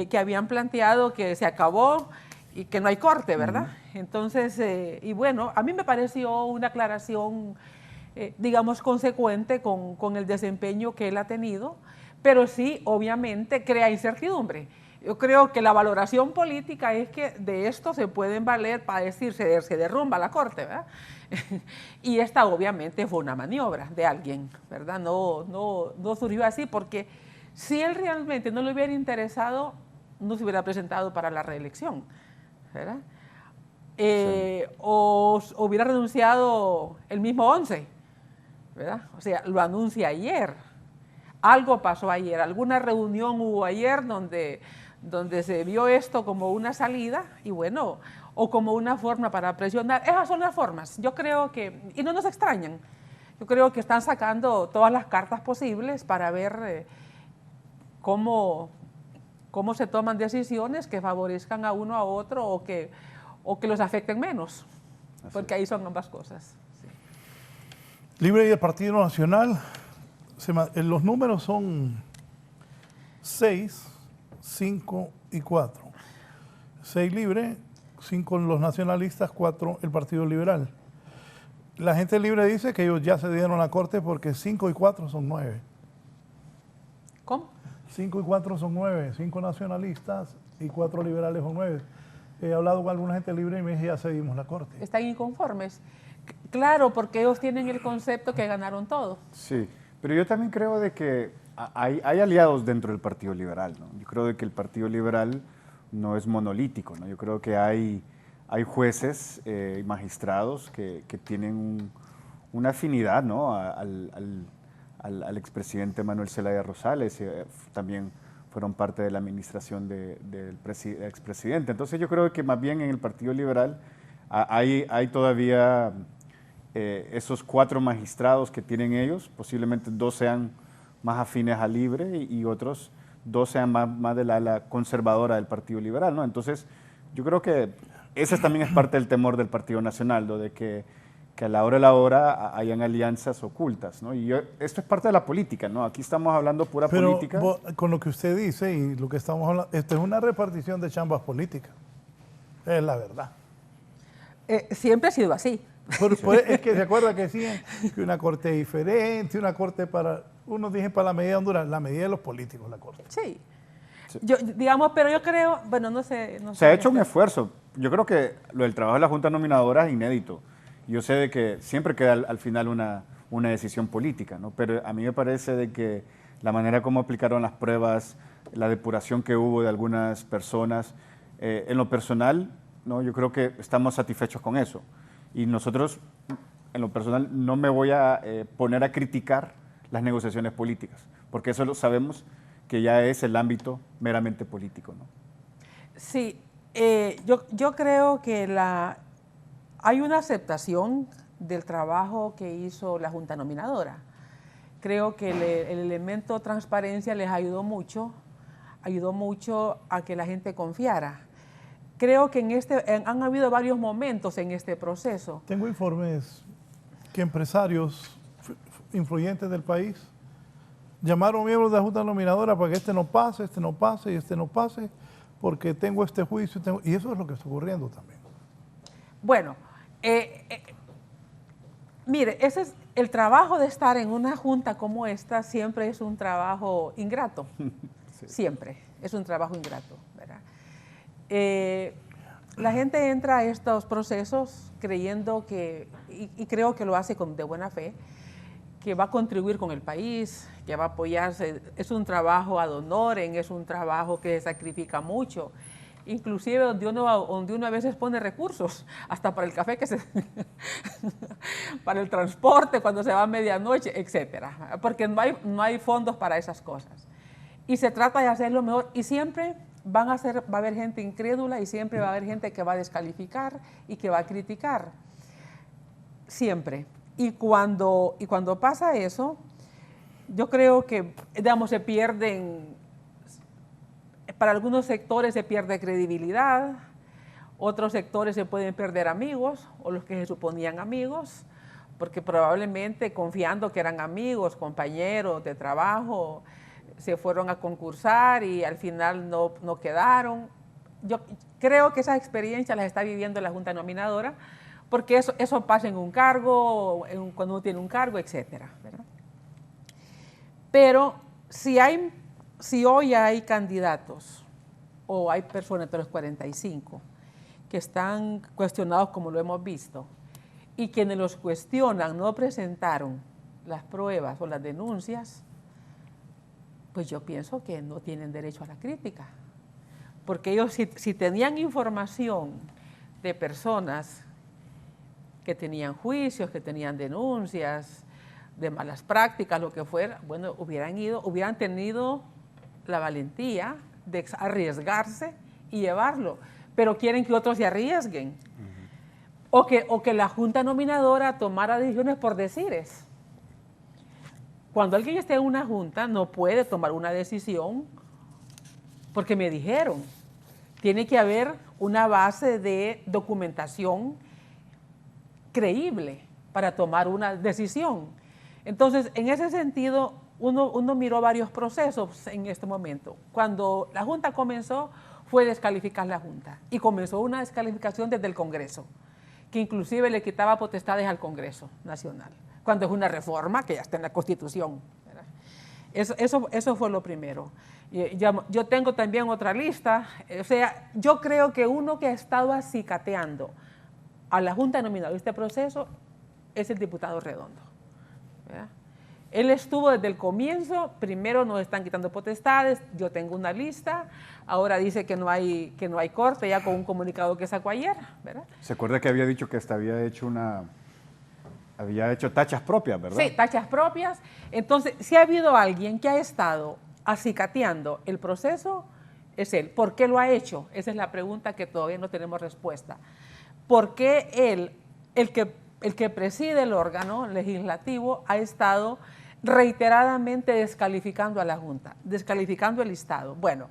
que habían planteado que se acabó y que no hay corte, ¿verdad? Entonces, y bueno, a mí me pareció una aclaración, digamos, consecuente con el desempeño que él ha tenido, pero sí, obviamente, crea incertidumbre. Yo creo que la valoración política es que de esto se pueden valer para decir se derrumba la corte, ¿verdad? Y esta obviamente fue una maniobra de alguien, ¿verdad? No surgió así porque si él realmente no le hubiera interesado, no se hubiera presentado para la reelección, ¿verdad? O hubiera renunciado el mismo 11, ¿verdad? O sea, lo anuncia ayer. Algo pasó ayer, alguna reunión hubo ayer donde se vio esto como una salida y bueno, o como una forma para presionar. Esas son las formas. Yo creo que, y no nos extrañan, yo creo que están sacando todas las cartas posibles para ver cómo se toman decisiones que favorezcan a uno a otro o que los afecten menos, porque ahí son ambas cosas. Sí. Libre y el Partido Nacional, los números son 6, 5 y 4. 6 libre, 5 los nacionalistas, 4 el Partido Liberal. La gente libre dice que ellos ya se dieron a la corte porque 5 y 4 son 9. ¿Cómo? 5 y 4 son 9, 5 nacionalistas y 4 liberales son 9. He hablado con alguna gente libre y me dice ya cedimos la corte. Están inconformes. Claro, porque ellos tienen el concepto que ganaron todo. Sí, pero yo también creo de que hay aliados dentro del Partido Liberal, ¿no? Yo creo de que el Partido Liberal no es monolítico, ¿no? Yo creo que hay jueces y magistrados que tienen una afinidad, ¿no?, al expresidente Manuel Zelaya Rosales, también fueron parte de la administración del expresidente. Entonces yo creo que más bien en el Partido Liberal hay todavía esos 4 magistrados que tienen ellos, posiblemente 2 sean más afines a Libre y otros 2 sean más de la conservadora del Partido Liberal, ¿no? Entonces yo creo que ese también es parte del temor del Partido Nacional, ¿no? De que a la hora de la hora hayan alianzas ocultas, ¿no? Y esto es parte de la política, ¿no? Aquí estamos hablando pura política. Con lo que usted dice y lo que estamos hablando, esto es una repartición de chambas políticas. Es la verdad. Siempre ha sido así. Es que se acuerda que decían que una corte diferente, una corte para, unos dicen para la medida de Honduras, la medida de los políticos, la corte. Sí. Digamos, pero yo creo, bueno, no sé. Se ha hecho un esfuerzo. Yo creo que lo del trabajo de la Junta Nominadora es inédito. Yo sé de que siempre queda al final una decisión política, ¿no? Pero a mí me parece de que la manera como aplicaron las pruebas, la depuración que hubo de algunas personas, en lo personal, ¿no? Yo creo que estamos satisfechos con eso. Y nosotros, en lo personal, no me voy a poner a criticar las negociaciones políticas, porque eso lo sabemos que ya es el ámbito meramente político, ¿no? Sí, yo creo que hay una aceptación del trabajo que hizo la Junta Nominadora. Creo que el elemento transparencia les ayudó mucho a que la gente confiara. Creo que han habido varios momentos en este proceso. Tengo informes que empresarios influyentes del país llamaron miembros de la Junta Nominadora para que este no pase y este no pase, porque tengo este juicio, y eso es lo que está ocurriendo también. Bueno, mire, ese es el trabajo de estar en una junta como esta, siempre es un trabajo ingrato, sí. Siempre es un trabajo ingrato, ¿verdad? La gente entra a estos procesos creyendo que, y creo que lo hace de buena fe, que va a contribuir con el país, que va a apoyarse. Es un trabajo ad honorem, es un trabajo que sacrifica mucho, inclusive donde uno a veces pone recursos, hasta para el café, para el transporte cuando se va a medianoche, etcétera, porque no hay fondos para esas cosas. Y se trata de hacerlo mejor, y siempre va a haber gente incrédula y siempre va a haber gente que va a descalificar y que va a criticar, siempre. Y cuando pasa eso, yo creo que, digamos, se pierden, para algunos sectores se pierde credibilidad, otros sectores se pueden perder amigos, o los que se suponían amigos, porque probablemente confiando que eran amigos, compañeros de trabajo, se fueron a concursar y al final no quedaron. Yo creo que esa experiencia las está viviendo la Junta Nominadora, porque eso pasa en un cargo, cuando uno tiene un cargo, etcétera, ¿verdad? Pero si hoy hay candidatos o hay personas entre los 45 que están cuestionados como lo hemos visto y quienes los cuestionan no presentaron las pruebas o las denuncias, pues yo pienso que no tienen derecho a la crítica. Porque ellos si tenían información de personas que tenían juicios, que tenían denuncias de malas prácticas, lo que fuera, bueno, hubieran tenido la valentía de arriesgarse y llevarlo, pero quieren que otros se arriesguen. O que la Junta Nominadora tomara decisiones por decires. Cuando alguien esté en una junta no puede tomar una decisión porque me dijeron. Tiene que haber una base de documentación creíble para tomar una decisión. Entonces, en ese sentido, uno miró varios procesos en este momento. Cuando la Junta comenzó, fue descalificar la Junta. Y comenzó una descalificación desde el Congreso, que inclusive le quitaba potestades al Congreso Nacional, cuando es una reforma que ya está en la Constitución, ¿verdad? Eso fue lo primero. Yo tengo también otra lista. O sea, yo creo que uno que ha estado acicateando a la Junta Nominadora de este proceso es el diputado Redondo, ¿verdad? Él estuvo desde el comienzo. Primero nos están quitando potestades, yo tengo una lista, ahora dice que no hay corte, ya con un comunicado que sacó ayer, ¿verdad? ¿Se acuerda que había dicho que había hecho tachas propias, verdad? Sí, tachas propias. Entonces, si ha habido alguien que ha estado acicateando el proceso, es él. ¿Por qué lo ha hecho? Esa es la pregunta que todavía no tenemos respuesta. ¿Por qué él, el que preside el órgano legislativo, ha estado reiteradamente descalificando a la Junta, descalificando el listado? Bueno,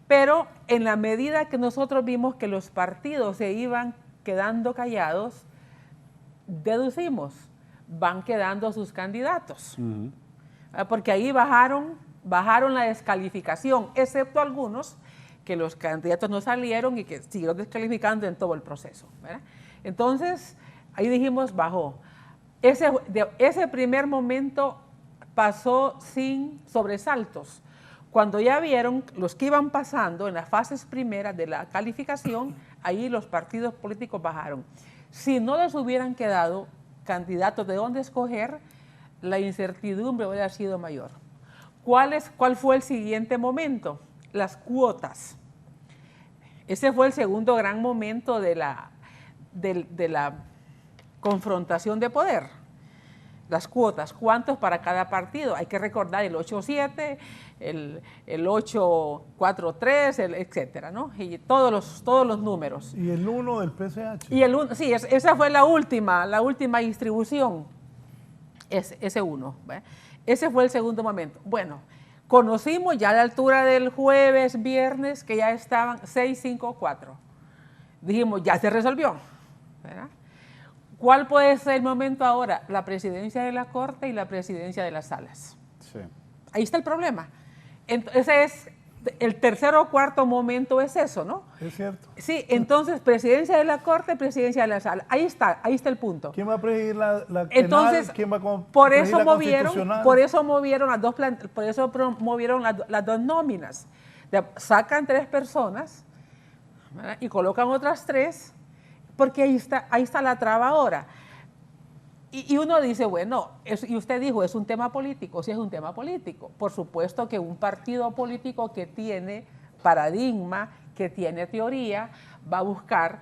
Pero en la medida que nosotros vimos que los partidos se iban quedando callados, deducimos, van quedando sus candidatos. Porque ahí bajaron la descalificación, excepto algunos que los candidatos no salieron y que siguieron descalificando en todo el proceso, ¿verdad? Entonces, ahí dijimos, bajó. Ese primer momento pasó sin sobresaltos. Cuando ya vieron los que iban pasando en las fases primeras de la calificación, ahí los partidos políticos bajaron. Si no les hubieran quedado candidatos de dónde escoger, la incertidumbre hubiera sido mayor. ¿Cuál fue el siguiente momento? Las cuotas. Ese fue el segundo gran momento de la confrontación de poder. Las cuotas, ¿cuántos para cada partido? Hay que recordar el 8-7, el 8-4-3, etcétera, ¿no? Y todos los números. Y el 1 del PCH. Y el 1, sí, esa fue la última distribución, ese 1. Ese fue el segundo momento. Bueno, conocimos ya a la altura del jueves, viernes, que ya estaban 6-5-4. Dijimos, ya se resolvió, ¿verdad? ¿Cuál puede ser el momento ahora? La presidencia de la Corte y la presidencia de las salas. Sí. Ahí está el problema. Ese es el tercer o cuarto momento, es eso, ¿no? Es cierto. Sí, entonces presidencia de la Corte, presidencia de la sala. Ahí está el punto. ¿Quién va a presidir la entonces, penal? ¿Quién va a por presidir eso la movieron, constitucional? por eso movieron las dos nóminas. Sacan 3 personas, ¿verdad? Y colocan otras 3. Porque ahí está la traba ahora. Y uno dice, bueno, y usted dijo, es un tema político. Sí, es un tema político. Por supuesto que un partido político que tiene paradigma, que tiene teoría, va a buscar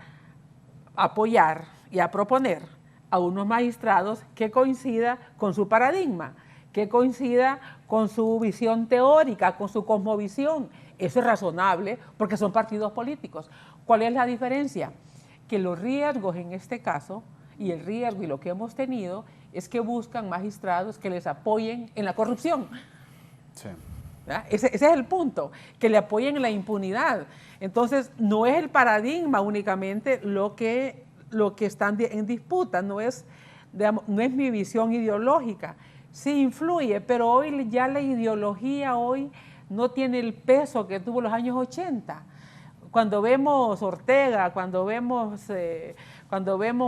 apoyar y a proponer a unos magistrados que coincida con su paradigma, que coincida con su visión teórica, con su cosmovisión. Eso es razonable porque son partidos políticos. ¿Cuál es la diferencia? Que los riesgos en este caso, y el riesgo y lo que hemos tenido, es que buscan magistrados que les apoyen en la corrupción. Sí. Ese es el punto, que le apoyen en la impunidad. Entonces, no es el paradigma únicamente lo que está en disputa, no es mi visión ideológica. Sí influye, pero hoy ya la ideología hoy no tiene el peso que tuvo en los años 80. Cuando vemos Ortega, cuando vemos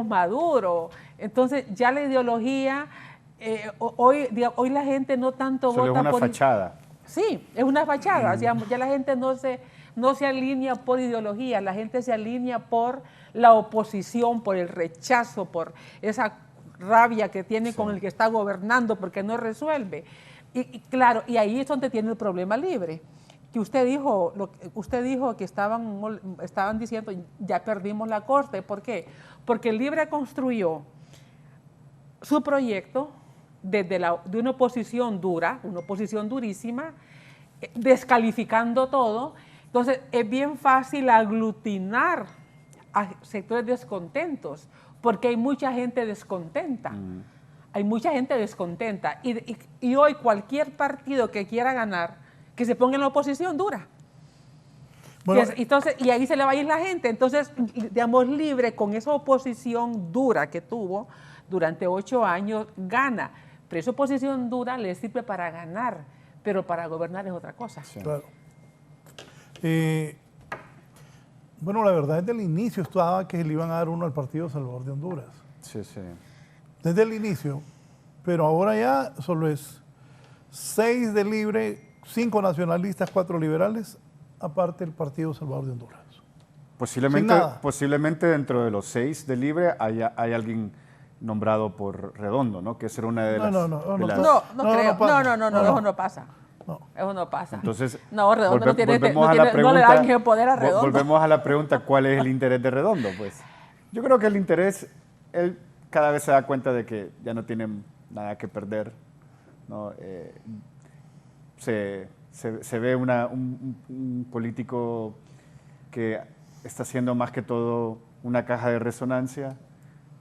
Maduro, entonces ya la ideología, hoy la gente no tanto Solo vota es una fachada. Sí, es una fachada, ya la gente no se alinea por ideología, la gente se alinea por la oposición, por el rechazo, por esa rabia que tiene con el que está gobernando porque no resuelve. Y claro, y ahí es donde tiene el problema libre. Que usted dijo que estaban diciendo ya perdimos la Corte. ¿Por qué? Porque el Libre construyó su proyecto de una oposición dura, una oposición durísima, descalificando todo. Entonces es bien fácil aglutinar a sectores descontentos, porque hay mucha gente descontenta. Hay mucha gente descontenta. Y hoy cualquier partido que quiera ganar, que se ponga en la oposición dura. Bueno, entonces, y ahí se le va a ir la gente. Entonces, digamos, Libre, con esa oposición dura que tuvo durante 8 años, gana. Pero esa oposición dura le sirve para ganar, pero para gobernar es otra cosa. Sí. Claro. Bueno, la verdad, desde el inicio estaba que le iban a dar uno al Partido Salvador de Honduras. Sí, sí. Desde el inicio. Pero ahora ya solo es 6 de Libre, 5 nacionalistas, 4 liberales, aparte el Partido Salvador de Honduras. Posiblemente dentro de los 6 de Libre hay alguien nombrado por Redondo, ¿no? Que será una de las... No creo. Eso no pasa. No. Eso no pasa. Entonces, Redondo no le dan ese poder a Redondo. Volvemos a la pregunta, ¿cuál es el interés de Redondo? Pues yo creo que el interés, él cada vez se da cuenta de que ya no tiene nada que perder, ¿no? Se ve un político que está haciendo más que todo una caja de resonancia,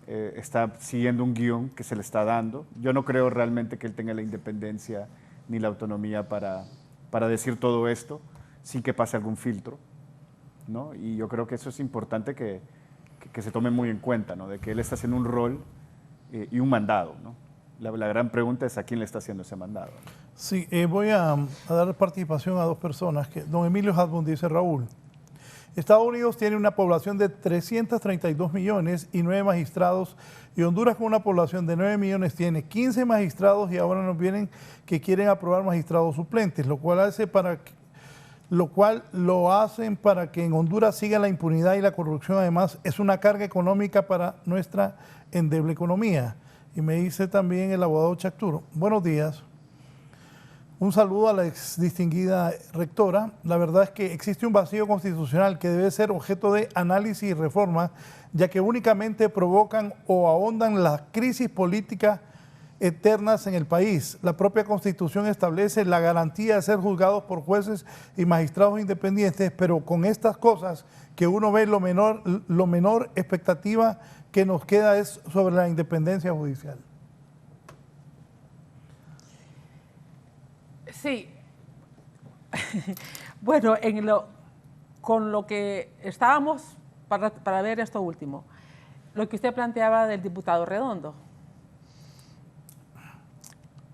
está siguiendo un guión que se le está dando. Yo no creo realmente que él tenga la independencia ni la autonomía para decir todo esto. sin que pase algún filtro, ¿no? Y yo creo que eso es importante que se tome muy en cuenta, ¿no? De que él está haciendo un rol y un mandado, ¿no? La gran pregunta es a quién le está haciendo ese mandado, ¿no? Sí, voy a dar participación a dos personas. Don Emilio Hadbund dice: Raúl, Estados Unidos tiene una población de 332 millones y 9 magistrados, y Honduras, con una población de 9 millones, tiene 15 magistrados, y ahora nos vienen que quieren aprobar magistrados suplentes, lo cual lo hacen para que en Honduras siga la impunidad y la corrupción. Además, es una carga económica para nuestra endeble economía. Y me dice también el abogado Chacturo: buenos días. Un saludo a la ex distinguida rectora. La verdad es que existe un vacío constitucional que debe ser objeto de análisis y reforma, ya que únicamente provocan o ahondan las crisis políticas eternas en el país. La propia Constitución establece la garantía de ser juzgados por jueces y magistrados independientes, pero con estas cosas que uno ve, lo menor expectativa que nos queda es sobre la independencia judicial. Sí. Bueno, con lo que estábamos, para ver esto último, lo que usted planteaba del diputado Redondo.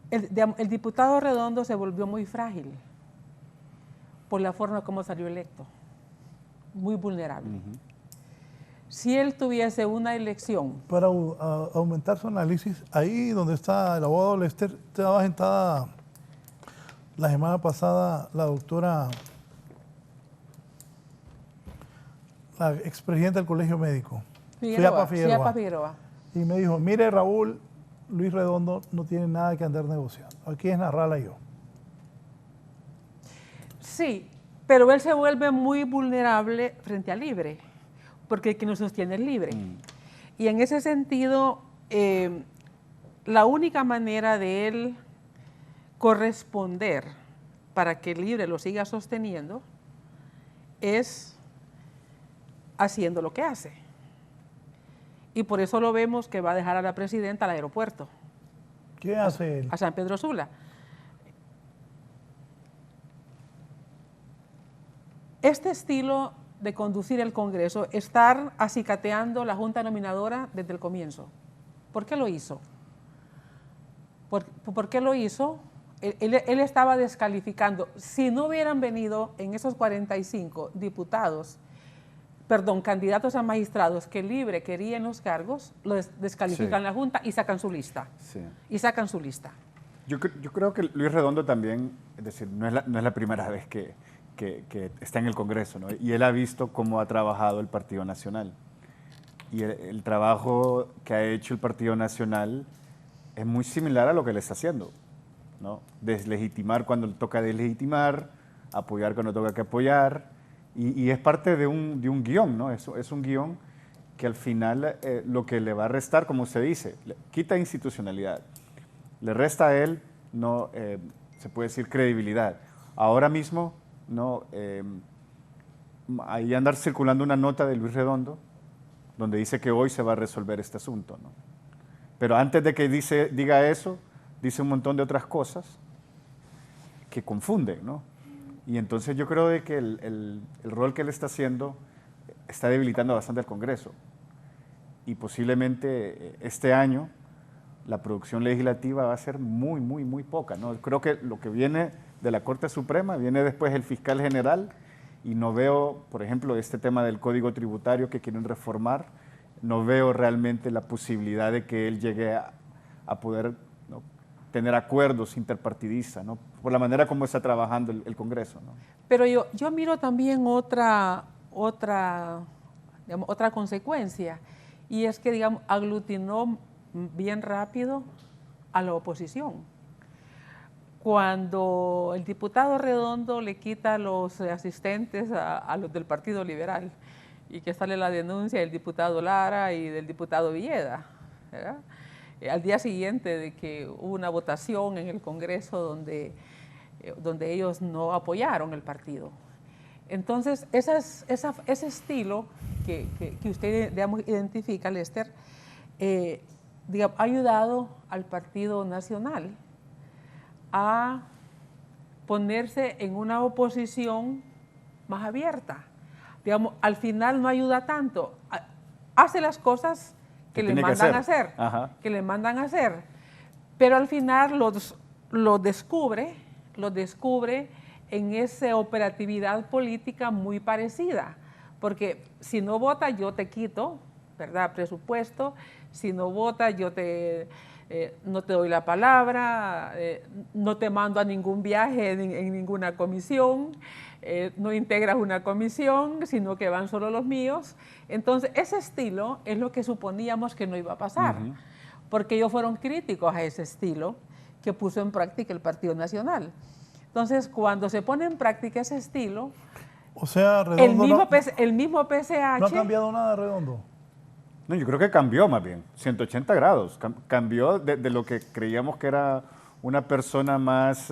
El diputado Redondo se volvió muy frágil por la forma como salió electo, muy vulnerable. Si él tuviese una elección... Para aumentar su análisis, ahí donde está el abogado Lester, estaba sentada la semana pasada la doctora, la expresidenta del Colegio Médico, Fiyapa Figueroa. Y me dijo: mire, Raúl, Luis Redondo no tiene nada que andar negociando. Aquí es narrarla yo. Sí, pero él se vuelve muy vulnerable frente a Libre, porque el que nos sostiene es Libre. Y en ese sentido, la única manera de él corresponder para que Libre lo siga sosteniendo es haciendo lo que hace. Y por eso lo vemos que va a dejar a la presidenta al aeropuerto. ¿Qué hace él? A San Pedro Sula. Este estilo de conducir el Congreso, estar acicateando la Junta Nominadora desde el comienzo. ¿Por qué lo hizo? ¿Por qué lo hizo? Él estaba descalificando. Si no hubieran venido en esos 45 candidatos a magistrados que Libre quería en los cargos, lo descalifican la Junta y sacan su lista. Sí. Y sacan su lista. Yo creo que Luis Redondo también, es decir, no es la primera vez que está en el Congreso, ¿no? Y él ha visto cómo ha trabajado el Partido Nacional. Y el trabajo que ha hecho el Partido Nacional es muy similar a lo que él está haciendo, ¿no? Deslegitimar cuando toca deslegitimar, apoyar cuando toca que apoyar, y es parte de un guión, ¿no? Es un guión que al final lo que le va a restar, como usted dice, quita institucionalidad, le resta a él, no, se puede decir, credibilidad. Ahora mismo, ¿no? Ahí andar circulando una nota de Luis Redondo donde dice que hoy se va a resolver este asunto, ¿no? Pero antes de que diga eso, dice un montón de otras cosas que confunden, ¿no? Y entonces yo creo de que el rol que él está haciendo está debilitando bastante al Congreso. Y posiblemente este año la producción legislativa va a ser muy, muy, muy poca, ¿no? Creo que lo que viene de la Corte Suprema, viene después el fiscal general, y no veo, por ejemplo, este tema del Código Tributario que quieren reformar, no veo realmente la posibilidad de que él llegue a poder, ¿no?, tener acuerdos interpartidistas, ¿no?, por la manera como está trabajando el Congreso, ¿no? Pero yo miro también otra consecuencia, y es que, digamos, aglutinó bien rápido a la oposición. Cuando el diputado Redondo le quita los asistentes a los del Partido Liberal, y que sale la denuncia del diputado Lara y del diputado Villeda, ¿verdad? Al día siguiente de que hubo una votación en el Congreso donde ellos no apoyaron el partido. Entonces, ese estilo que usted, digamos, identifica, Lester, digamos, ha ayudado al Partido Nacional a ponerse en una oposición más abierta. Digamos, al final no ayuda tanto. Hace las cosas que le mandan a hacer, pero al final lo descubre en esa operatividad política muy parecida, porque si no vota yo te quito, ¿verdad?, presupuesto, si no vota yo no te doy la palabra, no te mando a ningún viaje en ninguna comisión, no integras una comisión, sino que van solo los míos. Entonces, ese estilo es lo que suponíamos que no iba a pasar, porque ellos fueron críticos a ese estilo que puso en práctica el Partido Nacional. Entonces, cuando se pone en práctica ese estilo, o sea, Redondo el mismo PSH... ¿No ha cambiado nada, Redondo? No, yo creo que cambió más bien, 180 grados. Cambió de lo que creíamos que era una persona más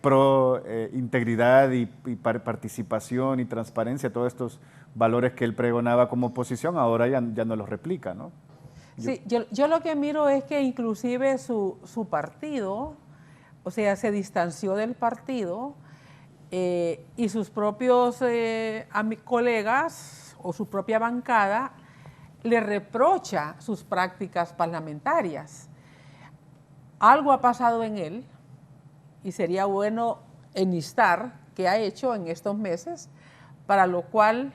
pro integridad y participación y transparencia, todos estos valores que él pregonaba como oposición, ahora ya no los replica, ¿no? Sí, yo lo que miro es que inclusive su partido, o sea, se distanció del partido y sus propios colegas o su propia bancada le reprocha sus prácticas parlamentarias. Algo ha pasado en él y sería bueno enlistar qué ha hecho en estos meses, para lo cual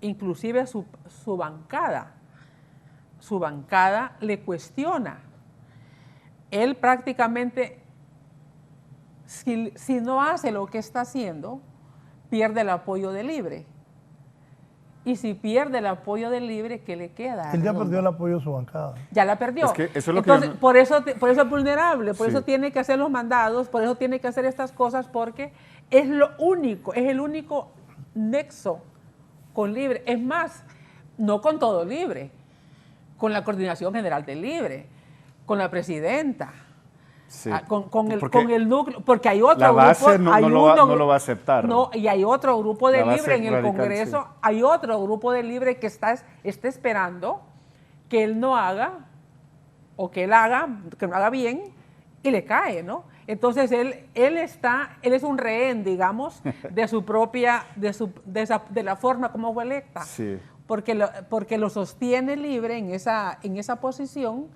inclusive su bancada le cuestiona. Él prácticamente, si no hace lo que está haciendo, pierde el apoyo de Libre. Y si pierde el apoyo del Libre, ¿qué le queda? Él ya perdió el apoyo de su bancada. Ya la perdió. Es que eso es lo Entonces, que... por eso es vulnerable, por Sí. eso tiene que hacer los mandados, por eso tiene que hacer estas cosas, porque es el único nexo con Libre. Es más, no con todo Libre, con la Coordinación General del Libre, con la presidenta. Sí. Con el núcleo, porque hay otro la base grupo, no lo va a aceptar. No, y hay otro grupo de La Libre base en el radical, Congreso, sí. hay otro grupo de Libre que está esperando que él no haga, o que él no haga bien, y le cae, ¿no? Entonces él es un rehén, digamos, de su propia, de la forma como fue electa. Sí. Porque lo sostiene Libre en esa posición,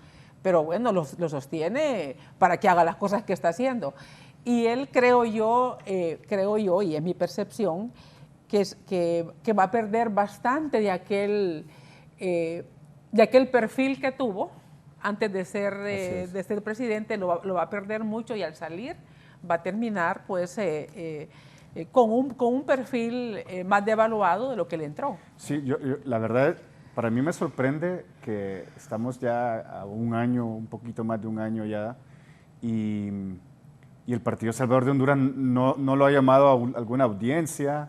pero bueno, lo sostiene para que haga las cosas que está haciendo. Y él, creo yo, y es mi percepción, que va a perder bastante de aquel perfil que tuvo antes de ser presidente, lo va a perder mucho, y al salir va a terminar pues con un perfil más devaluado de lo que le entró. Sí, la verdad, para mí me sorprende que estamos ya a un año, un poquito más de un año ya, y el Partido Salvador de Honduras no lo ha llamado a alguna audiencia,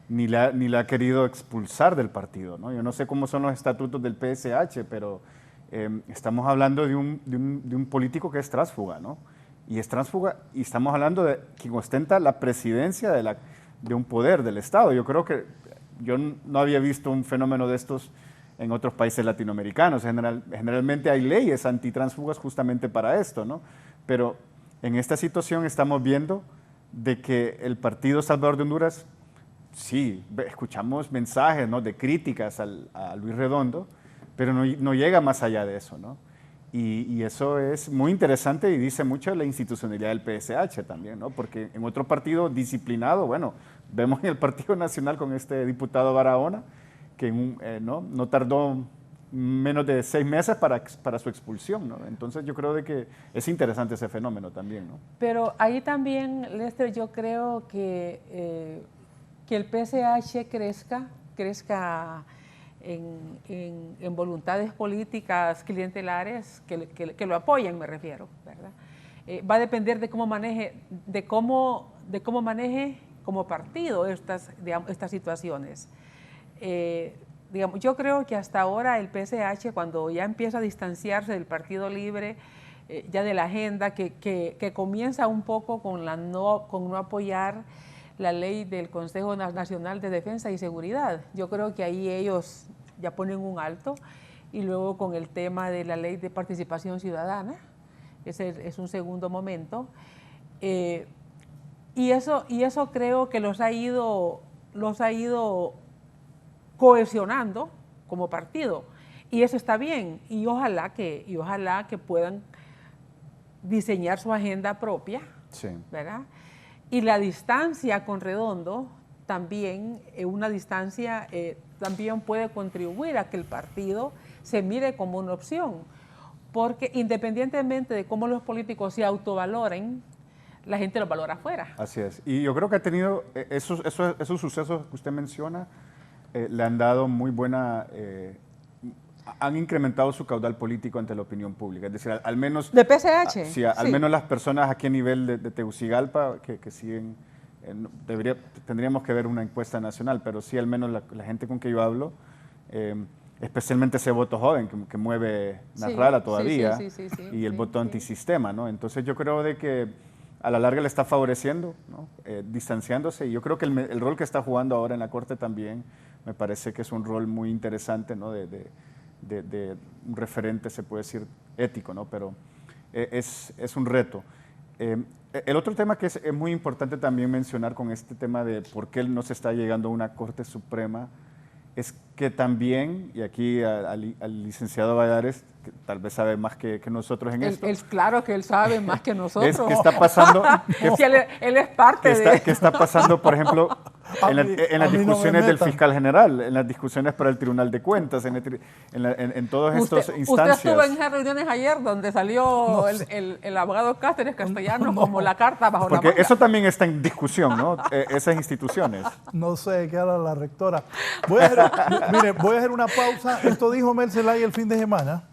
ni la ha querido expulsar del partido, ¿no? Yo no sé cómo son los estatutos del PSH, pero estamos hablando de un político que es tránsfuga, ¿no? Y es tránsfuga, y estamos hablando de quien ostenta la presidencia de un poder del Estado. Yo creo que yo no había visto un fenómeno de estos en otros países latinoamericanos. Generalmente hay leyes antitránsfugas justamente para esto, ¿no? Pero en esta situación estamos viendo de que el Partido Salvador de Honduras, sí, escuchamos mensajes, ¿no?, de críticas a Luis Redondo, pero no llega más allá de eso, ¿no? Y eso es muy interesante y dice mucho de la institucionalidad del PSH también, ¿no? Porque en otro partido disciplinado, bueno, vemos en el Partido Nacional con este diputado Barahona, que no tardó menos de 6 meses para su expulsión, ¿no? Entonces yo creo de que es interesante ese fenómeno también, ¿no? Pero ahí también, Lester, yo creo que el PSH crezca en voluntades políticas clientelares que lo apoyen, me refiero, ¿verdad? Va a depender de cómo maneje como partido estas situaciones. Digamos, yo creo que hasta ahora el PSH, cuando ya empieza a distanciarse del Partido Libre, ya de la agenda, que comienza un poco con no apoyar la ley del Consejo Nacional de Defensa y Seguridad. Yo creo que ahí ellos ya ponen un alto, y luego con el tema de la ley de participación ciudadana, ese es un segundo momento. Y eso creo que los ha ido cohesionando como partido. Y eso está bien. Y ojalá que puedan diseñar su agenda propia, Sí. ¿verdad? Y la distancia con Redondo también, una distancia también puede contribuir a que el partido se mire como una opción. Porque independientemente de cómo los políticos se autovaloren, la gente los valora afuera. Así es. Y yo creo que ha tenido esos sucesos que usted menciona, le han dado muy buena, han incrementado su caudal político ante la opinión pública. Es decir, al menos... ¿De PCH? Sí, al menos las personas aquí a nivel de Tegucigalpa que siguen, tendríamos que ver una encuesta nacional, pero sí al menos la gente con que yo hablo, especialmente ese voto joven que mueve Narrala todavía, y el voto antisistema, ¿no? Entonces yo creo de que a la larga le está favoreciendo, ¿no? Distanciándose, y yo creo que el rol que está jugando ahora en la Corte también me parece que es un rol muy interesante, ¿no? de un referente, se puede decir, ético, ¿no? Pero es un reto. El otro tema que es muy importante también mencionar con este tema de por qué no se está llegando a una Corte Suprema es que también, y aquí al licenciado Valladares, que tal vez sabe más que nosotros en esto. Claro que él sabe más que nosotros. Es que está pasando... él es parte de... ¿Qué está pasando, por ejemplo, en las discusiones del fiscal general, en las discusiones para el Tribunal de Cuentas, en todas estas instancias? Usted estuvo en esas reuniones ayer donde salió el abogado Cáceres Castellanos como la carta bajo la manga. Porque eso también está en discusión, ¿no? Esas instituciones. No sé qué hará la rectora. Voy a hacer una pausa. Esto dijo Mel Zelaya el fin de semana.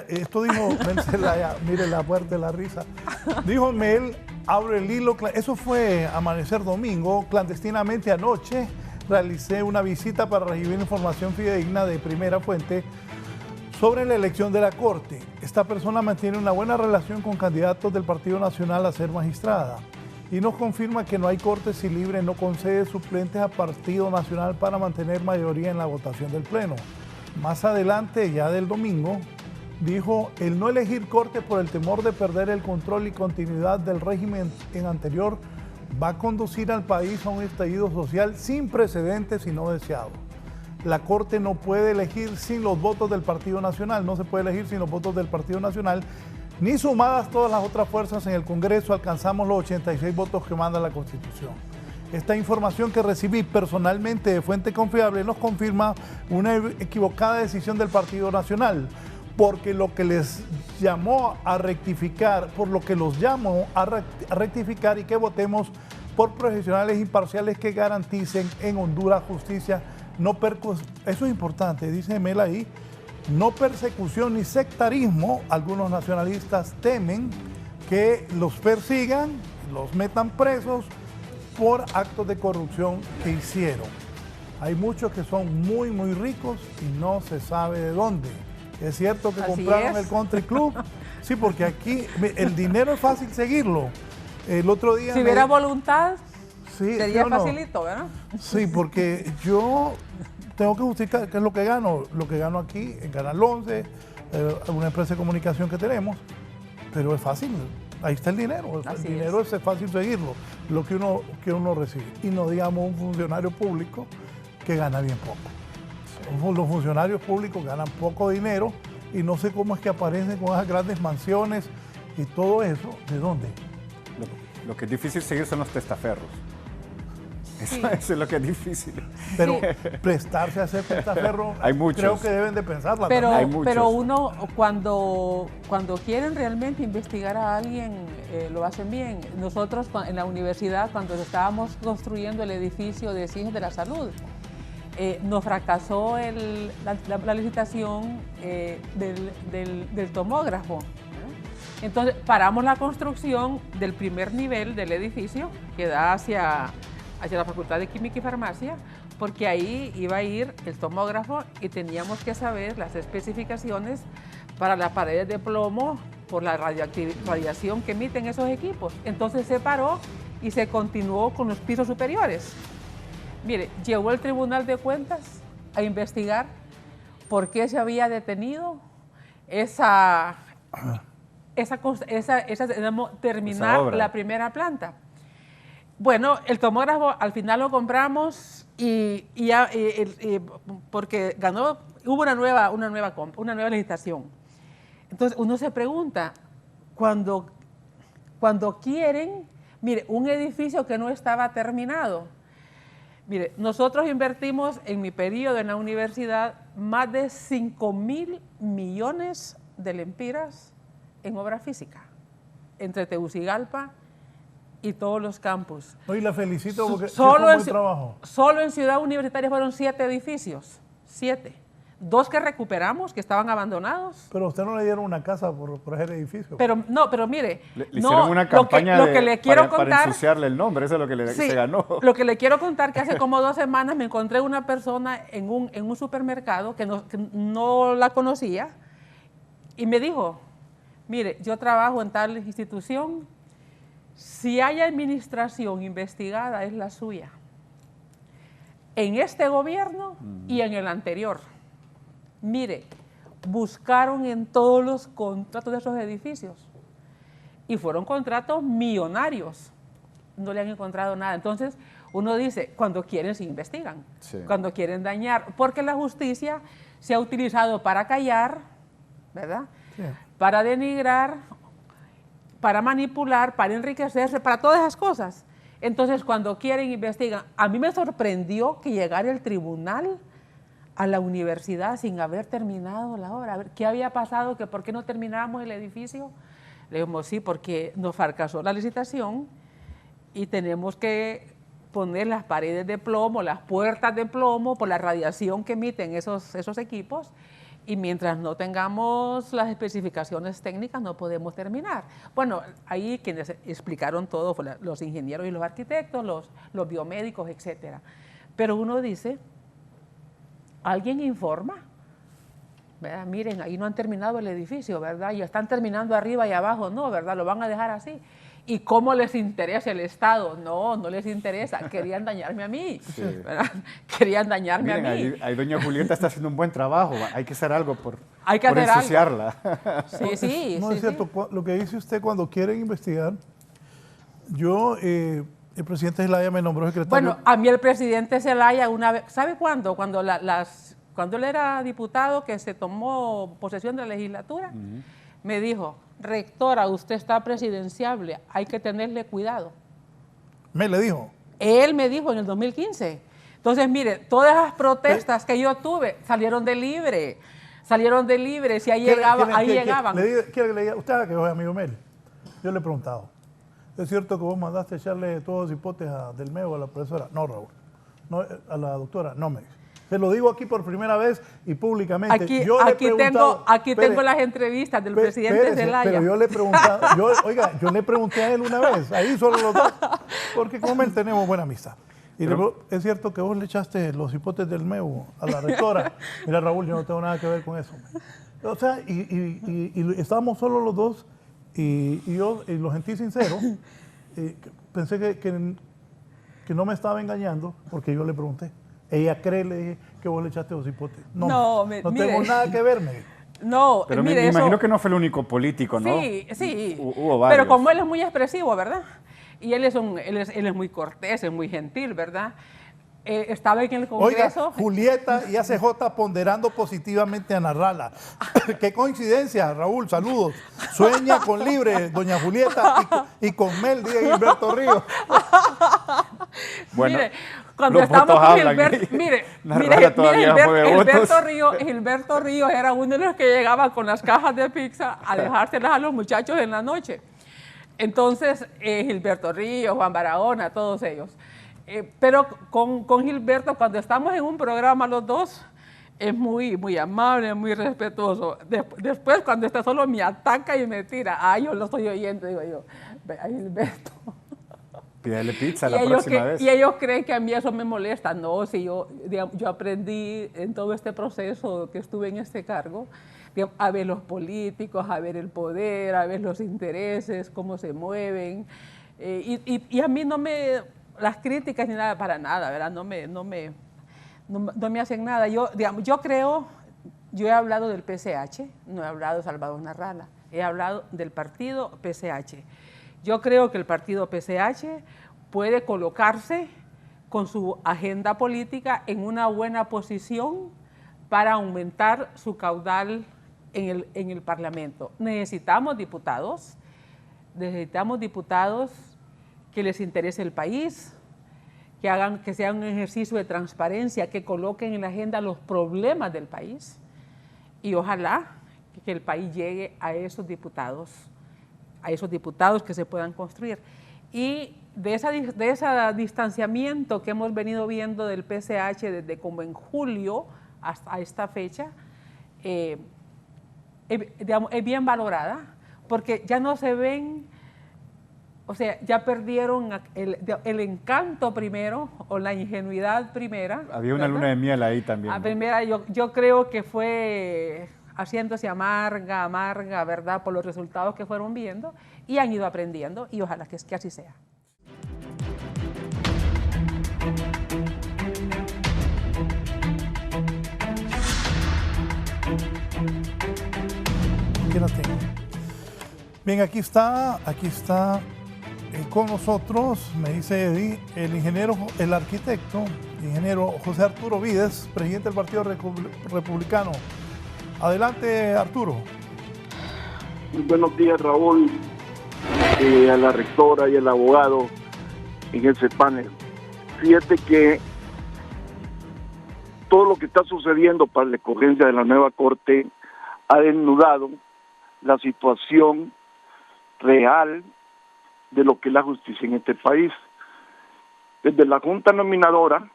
Esto dijo Mel Zelaya, mire la fuerte la risa. Dijo Mel, abre el hilo. Eso fue amanecer domingo. Clandestinamente anoche realicé una visita para recibir información fidedigna de primera fuente sobre la elección de la Corte. Esta persona mantiene una buena relación con candidatos del Partido Nacional a ser magistrada y nos confirma que no hay Corte si libre no concede suplentes a Partido Nacional para mantener mayoría en la votación del Pleno. Más adelante, ya del domingo, dijo el no elegir Corte por el temor de perder el control y continuidad del régimen en anterior va a conducir al país a un estallido social sin precedentes y no deseado. La Corte no puede elegir sin los votos del Partido Nacional, no se puede elegir sin los votos del Partido Nacional, ni sumadas todas las otras fuerzas en el Congreso alcanzamos los 86 votos que manda la Constitución. Esta información que recibí personalmente de fuente confiable nos confirma una equivocada decisión del Partido Nacional, porque lo que les llamó a rectificar, por lo que los llamó a rectificar y que votemos por profesionales imparciales que garanticen en Honduras justicia, eso es importante, dice Mel ahí, no persecución ni sectarismo. Algunos nacionalistas temen que los persigan, los metan presos por actos de corrupción que hicieron. Hay muchos que son muy, muy ricos y no se sabe de dónde. Es cierto que compraron el Country Club. Sí, porque aquí el dinero es fácil seguirlo. El otro día... Si hubiera voluntad, sí, sería facilito, ¿verdad? Sí, porque yo tengo que justificar qué es lo que gano. Lo que gano aquí en Canal 11, una empresa de comunicación que tenemos, pero es fácil. Ahí está el dinero. El dinero es fácil seguirlo, lo que uno recibe. Y no digamos un funcionario público que gana bien poco. Los funcionarios públicos ganan poco dinero y no sé cómo es que aparecen con esas grandes mansiones y todo eso. ¿De dónde? Lo que es difícil seguir son los testaferros. Sí. Eso es lo que es difícil. Pero prestarse a hacer testaferro, hay muchos. Creo que deben de pensarla. Pero uno, cuando quieren realmente investigar a alguien, lo hacen bien. Nosotros en la universidad, cuando estábamos construyendo el edificio de Ciencias de la Salud, nos fracasó la licitación del tomógrafo. Entonces paramos la construcción del primer nivel del edificio que da hacia la Facultad de Química y Farmacia, porque ahí iba a ir el tomógrafo y teníamos que saber las especificaciones para las paredes de plomo por la radiación que emiten esos equipos. Entonces se paró y se continuó con los pisos superiores. Mire, llegó el Tribunal de Cuentas a investigar por qué se había detenido terminar la primera planta. Bueno, el tomógrafo al final lo compramos porque hubo una nueva licitación. Entonces uno se pregunta, cuando quieren, mire, un edificio que no estaba terminado. Mire, nosotros invertimos en mi periodo en la universidad más de 5.000 millones de lempiras en obra física, entre Tegucigalpa y todos los campus. Hoy la felicito porque hizo un buen trabajo. Solo en Ciudad Universitaria fueron 7 edificios, 7. 2 que recuperamos, que estaban abandonados. Pero a usted no le dieron una casa por ese edificio. Pero mire, le hicieron una campaña para ensuciarle el nombre, eso es lo que se ganó. Lo que le quiero contar, que hace como 2 semanas me encontré una persona en un supermercado que no la conocía y me dijo, mire, yo trabajo en tal institución, si hay administración investigada es la suya, en este gobierno y en el anterior. Mire, buscaron en todos los contratos de esos edificios y fueron contratos millonarios. No le han encontrado nada. Entonces, uno dice, cuando quieren se investigan, sí, cuando quieren dañar, porque la justicia se ha utilizado para callar, ¿verdad? Sí. Para denigrar, para manipular, para enriquecerse, para todas esas cosas. Entonces, cuando quieren investigan. A mí me sorprendió que llegara el tribunal a la universidad sin haber terminado la obra. A ver, ¿qué había pasado? ¿Que por qué no terminábamos el edificio? Le dijimos, sí, porque nos fracasó la licitación y tenemos que poner las paredes de plomo, las puertas de plomo, por la radiación que emiten esos equipos, y mientras no tengamos las especificaciones técnicas no podemos terminar. Bueno, ahí quienes explicaron todo fueron los ingenieros y los arquitectos, los biomédicos, etcétera. Pero uno dice, ¿alguien informa? ¿Verdad? Miren, ahí no han terminado el edificio, ¿verdad? Y están terminando arriba y abajo, no, ¿verdad? Lo van a dejar así. ¿Y cómo les interesa el Estado? No, no les interesa. Querían dañarme a mí. Sí. Querían dañarme a mí. Ahí doña Julieta está haciendo un buen trabajo. Hay que hacer algo por ensuciarla. Algo. Sí, sí. No, es cierto. Lo que dice usted cuando quieren investigar, yo... el presidente Zelaya me nombró secretario. Bueno, a mí el presidente Zelaya una vez, ¿sabe cuándo? Cuando él era diputado, que se tomó posesión de la legislatura, me dijo, rectora, usted está presidenciable, hay que tenerle cuidado. ¿Me le dijo? Él me dijo en el 2015. Entonces, mire, todas esas protestas que yo tuve salieron de libre, si ahí llegaban. ¿Quiere que le diga? Usted sabe que yo soy amigo Mel. Yo le he preguntado. ¿Es cierto que vos mandaste echarle todos los hipotes del MEO a la profesora? No, Raúl. No, a la doctora, no me dice. Se lo digo aquí por primera vez y públicamente. Aquí tengo las entrevistas del presidente Zelaya. Pero yo le he preguntado, yo le pregunté a él una vez, ahí solo los dos, porque con él tenemos buena amistad. Y es cierto que vos le echaste los hipotes del MEU a la rectora. Mira, Raúl, yo no tengo nada que ver con eso. O sea, y estábamos solo los dos. Y yo, y lo sentí sincero, pensé que no me estaba engañando porque yo le pregunté. Ella cree, le dije, que vos le echaste los hipotes. No tengo nada que ver, me dijo. No, pero me imagino que no fue el único político, ¿no? Sí. Hubo varios. Pero como él es muy expresivo, ¿verdad? Y él es muy cortés, es muy gentil, ¿verdad? Estaba en el Congreso. Oiga, Julieta y ACJ ponderando positivamente a Narrala. Qué coincidencia, Raúl, saludos. Sueña con libre, doña Julieta, y con Mel, diga Gilberto Ríos. Bueno, mire, cuando estamos con Gilberto Ríos era uno de los que llegaba con las cajas de pizza a dejárselas a los muchachos en la noche. Entonces, Gilberto Ríos, Juan Barahona, todos ellos. Pero con Gilberto, cuando estamos en un programa los dos, es muy, muy amable, muy respetuoso. Después, cuando está solo, me ataca y me tira. Yo lo estoy oyendo, digo yo, a Gilberto. Pídele pizza la próxima vez. Y ellos creen que a mí eso me molesta. No, si yo aprendí en todo este proceso que estuve en este cargo, a ver los políticos, a ver el poder, a ver los intereses, cómo se mueven. Y a mí no me... las críticas ni nada, para nada, ¿verdad? No me hacen nada. Yo he hablado del PCH, no he hablado de Salvador Narrala, he hablado del partido PCH. Yo creo que el partido PCH puede colocarse con su agenda política en una buena posición para aumentar su caudal en el Parlamento. Necesitamos diputados que les interese el país, que sea un ejercicio de transparencia, que coloquen en la agenda los problemas del país, y ojalá que el país llegue a esos diputados que se puedan construir. Y de ese distanciamiento que hemos venido viendo del PCH desde como en julio hasta esta fecha, digamos, es bien valorada, porque ya no se ven, o sea, ya perdieron el encanto primero, o la ingenuidad primera. Había una, ¿verdad?, luna de miel ahí también, La ¿no? primera, yo creo que fue haciéndose amarga, ¿verdad?, por los resultados que fueron viendo, y han ido aprendiendo, y ojalá que así sea. Aquí la tengo. Bien, aquí está con nosotros, me dice Eddie, el arquitecto, ingeniero José Arturo Vides, presidente del Partido Republicano. Adelante, Arturo. Muy buenos días, Raúl, a la rectora y al abogado en ese panel. Fíjate que todo lo que está sucediendo para la escogencia de la nueva Corte ha desnudado la situación real de lo que es la justicia en este país. Desde la Junta Nominadora,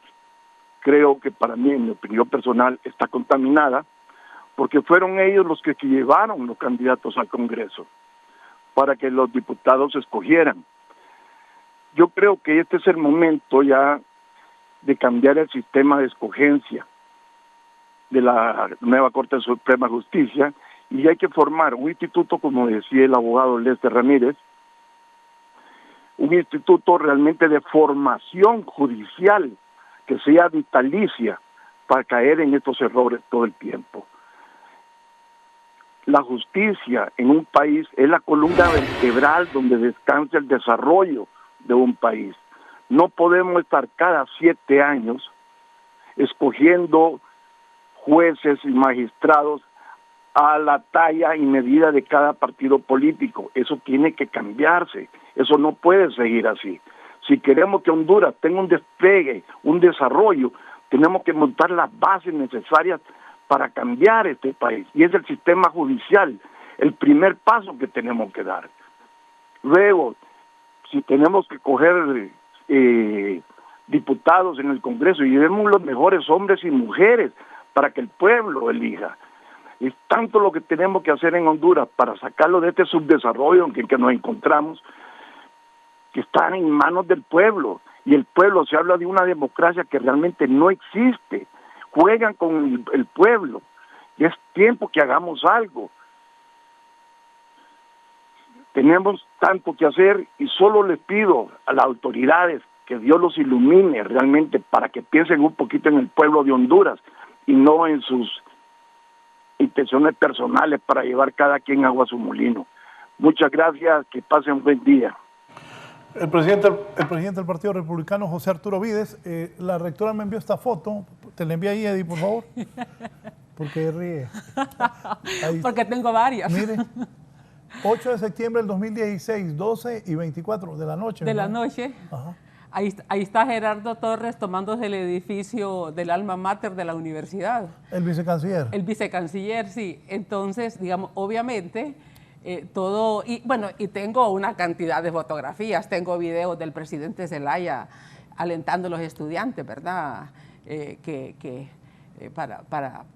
creo que para mí, en mi opinión personal, está contaminada, porque fueron ellos los que llevaron los candidatos al Congreso para que los diputados escogieran. Yo creo que este es el momento ya de cambiar el sistema de escogencia de la nueva Corte Suprema de Justicia, y hay que formar un instituto, como decía el abogado Lester Ramírez, un instituto realmente de formación judicial que sea vitalicia para caer en estos errores todo el tiempo. La justicia en un país es la columna vertebral donde descansa el desarrollo de un país. No podemos estar cada 7 años escogiendo jueces y magistrados a la talla y medida de cada partido político. Eso tiene que cambiarse. Eso no puede seguir así. Si queremos que Honduras tenga un despegue, un desarrollo, tenemos que montar las bases necesarias para cambiar este país. Y es el sistema judicial el primer paso que tenemos que dar. Luego, si tenemos que coger diputados en el Congreso, y llevemos los mejores hombres y mujeres para que el pueblo elija. Es tanto lo que tenemos que hacer en Honduras para sacarlo de este subdesarrollo en que nos encontramos, que está en manos del pueblo. Y el pueblo, se habla de una democracia que realmente no existe. Juegan con el pueblo. Y es tiempo que hagamos algo. Tenemos tanto que hacer, y solo les pido a las autoridades que Dios los ilumine realmente para que piensen un poquito en el pueblo de Honduras y no en sus intenciones personales para llevar cada quien agua a su molino. Muchas gracias, que pasen un buen día. El presidente del Partido Republicano, José Arturo Vides, la rectora me envió esta foto, te la envía ahí, Eddie, por favor, porque ríe. Ahí, porque tengo varias. Mire, 8 de septiembre del 2016, 12 y 24 de la noche. De ¿verdad? la noche. Ajá. Ahí está Gerardo Torres tomándose el edificio del alma mater de la universidad. El vicecanciller. El vicecanciller, sí. Entonces, digamos, obviamente, todo, y bueno, y tengo una cantidad de fotografías, tengo videos del presidente Zelaya alentando a los estudiantes, ¿verdad?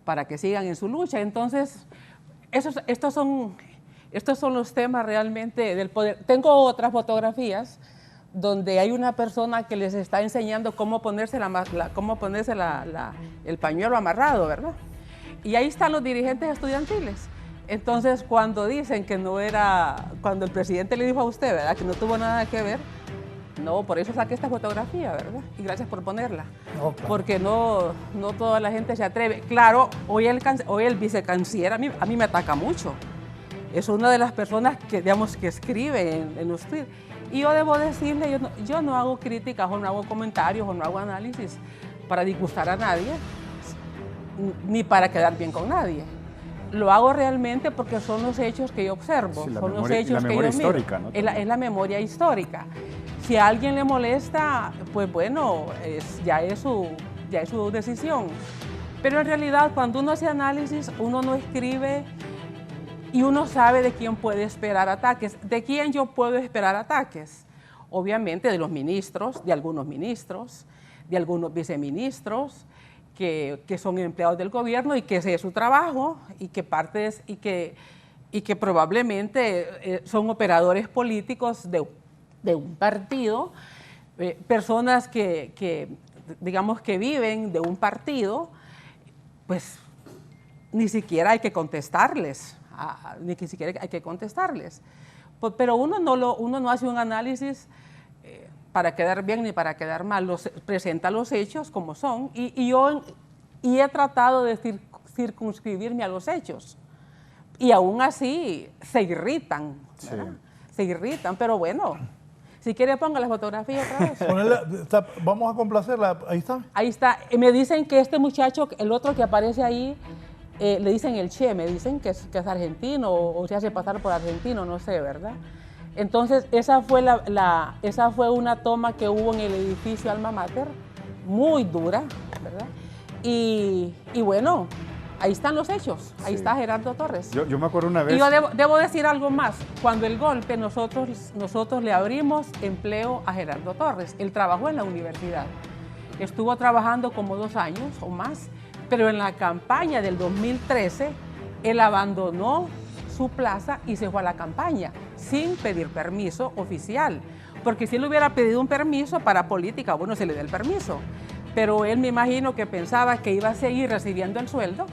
Para que sigan en su lucha. Entonces, estos son los temas realmente del poder. Tengo otras fotografías donde hay una persona que les está enseñando cómo ponerse el pañuelo amarrado, ¿verdad? Y ahí están los dirigentes estudiantiles. Entonces, cuando dicen que no era, cuando el presidente le dijo a usted, ¿verdad?, que no tuvo nada que ver, no, por eso saqué esta fotografía, ¿verdad? Y gracias por ponerla. No, claro. Porque no toda la gente se atreve. Claro, hoy el vicecanciller a mí me ataca mucho. Es una de las personas que, digamos, que escribe en los tweets. Y yo debo decirle, yo no hago críticas o no hago comentarios o no hago análisis para disgustar a nadie, ni para quedar bien con nadie. Lo hago realmente porque son los hechos que yo observo, Sí, son los hechos que yo histórica, miro. ¿no? Es la memoria histórica. Si a alguien le molesta, pues bueno, ya es su decisión. Pero en realidad, cuando uno hace análisis, uno no escribe y uno sabe de quién puede esperar ataques. ¿De quién yo puedo esperar ataques? Obviamente de los ministros, de algunos viceministros, que son empleados del gobierno y que ese es su trabajo y que probablemente son operadores políticos de un partido, personas digamos que viven de un partido, pues ni siquiera hay que contestarles, Pero uno no hace un análisis para quedar bien ni para quedar mal, presenta los hechos como son y he tratado de circunscribirme a los hechos y aún así se irritan, ¿verdad? Sí. Se irritan, pero bueno, si quiere ponga la fotografía otra vez. Vamos a complacerla, ahí está. Ahí está, me dicen que este muchacho, el otro que aparece ahí, le dicen el Che, me dicen que es argentino o se hace pasar por argentino, no sé, ¿verdad? Entonces, esa fue una toma que hubo en el edificio Alma Mater, muy dura, ¿verdad? Y bueno, ahí están los hechos, ahí está Gerardo Torres. Yo me acuerdo una vez... Y yo debo decir algo más, cuando el golpe nosotros le abrimos empleo a Gerardo Torres, él trabajó en la universidad, estuvo trabajando como 2 años o más, pero en la campaña del 2013, él abandonó su plaza y se fue a la campaña sin pedir permiso oficial, porque si él hubiera pedido un permiso para política, bueno, se le da el permiso, pero él me imagino que pensaba que iba a seguir recibiendo el sueldo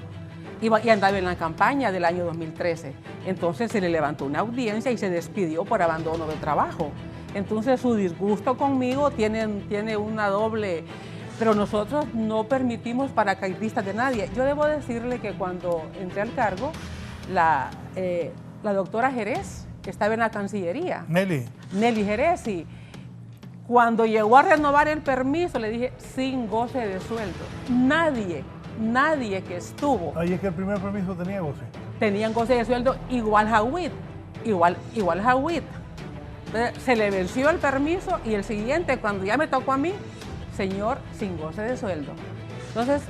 y andaba en la campaña del año 2013, entonces se le levantó una audiencia y se despidió por abandono de trabajo. Entonces su disgusto conmigo tiene una doble, pero nosotros no permitimos paracaidistas de nadie. Yo debo decirle que cuando entré al cargo, la doctora Jerez, que estaba en la Cancillería. Nelly Jerez, y cuando llegó a renovar el permiso, le dije, sin goce de sueldo. Nadie que estuvo. Ahí es que el primer permiso tenía goce. Tenían goce de sueldo igual Jawit. Se le venció el permiso y el siguiente, cuando ya me tocó a mí, señor, sin goce de sueldo. Entonces,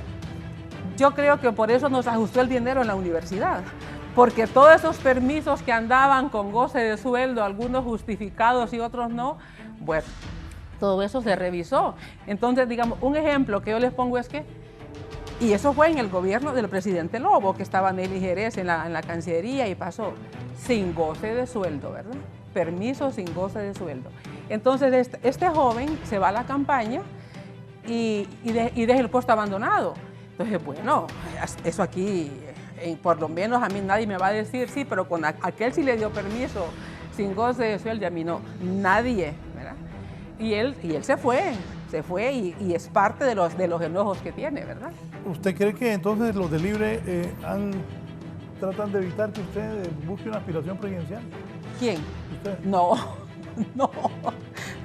yo creo que por eso nos ajustó el dinero en la universidad, porque todos esos permisos que andaban con goce de sueldo, algunos justificados y otros no, bueno, todo eso se revisó. Entonces, digamos, un ejemplo que yo les pongo es que, y eso fue en el gobierno del presidente Lobo, que estaba Nelly Jerez en la Cancillería y pasó sin goce de sueldo, ¿verdad? Permiso sin goce de sueldo. Entonces, este joven se va a la campaña y deja el puesto abandonado. Entonces, bueno, eso aquí, por lo menos a mí nadie me va a decir, sí, pero con aquel sí le dio permiso sin goce de sueldo, a mí no, nadie, ¿verdad? Y él se fue y es parte de los enojos que tiene, ¿verdad? ¿Usted cree que entonces los de Libre tratan de evitar que usted busque una aspiración presidencial? ¿Quién? ¿Usted? No,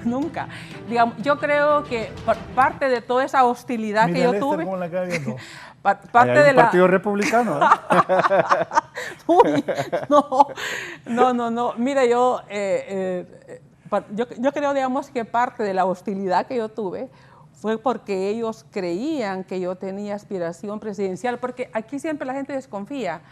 nunca. Digamos, yo creo que parte de toda esa hostilidad que yo tuve... ¿Cómo la cae viendo? Parte de la... Partido Republicano, ¿eh? Uy, no. Mira, yo creo, digamos, que parte de la hostilidad que yo tuve fue porque ellos creían que yo tenía aspiración presidencial, porque aquí siempre la gente desconfía.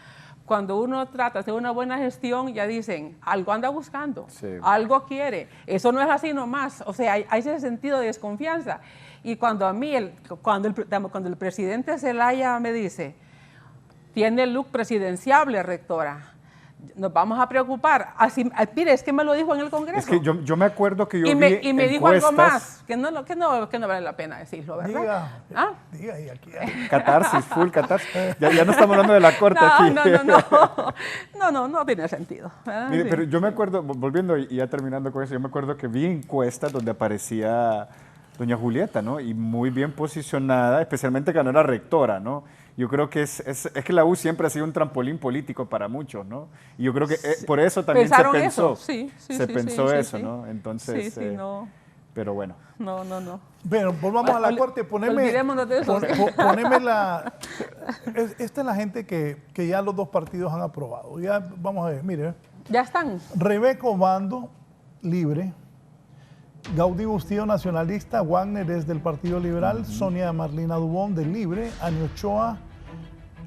Cuando uno trata de hacer una buena gestión, ya dicen, algo anda buscando, sí, algo quiere. Eso no es así nomás, o sea, hay ese sentido de desconfianza. Y cuando a mí, cuando el presidente Zelaya me dice, tiene el look presidenciable, rectora, nos vamos a preocupar. Así, mire, es que me lo dijo en el Congreso. Es que yo me acuerdo que yo y me dijo algo más, que no vale la pena decirlo, ¿verdad? Diga, y aquí. Catarsis, full catarsis. Ya no estamos hablando de la corte aquí. No tiene sentido. Mire, Sí. pero yo me acuerdo, volviendo y ya terminando con eso, yo me acuerdo que vi encuestas donde aparecía doña Julieta, ¿no? Y muy bien posicionada, especialmente cuando era rectora, ¿no? Yo creo que es que la U siempre ha sido un trampolín político para muchos, ¿no? Y yo creo que por eso también se pensó. Eso. Sí, se pensó eso, sí. ¿no? Entonces, no. Pero bueno. No. Bueno, volvamos a la corte. Olvidémonos de eso. Poneme la... Esta es la gente que ya los dos partidos han aprobado. Ya, vamos a ver, mire. Ya están. Rebeca Obando, libre. Gaudí Bustillo, nacionalista. Wagner es del Partido Liberal. Sonia Marlina Dubón, del Libre. Ani Ochoa,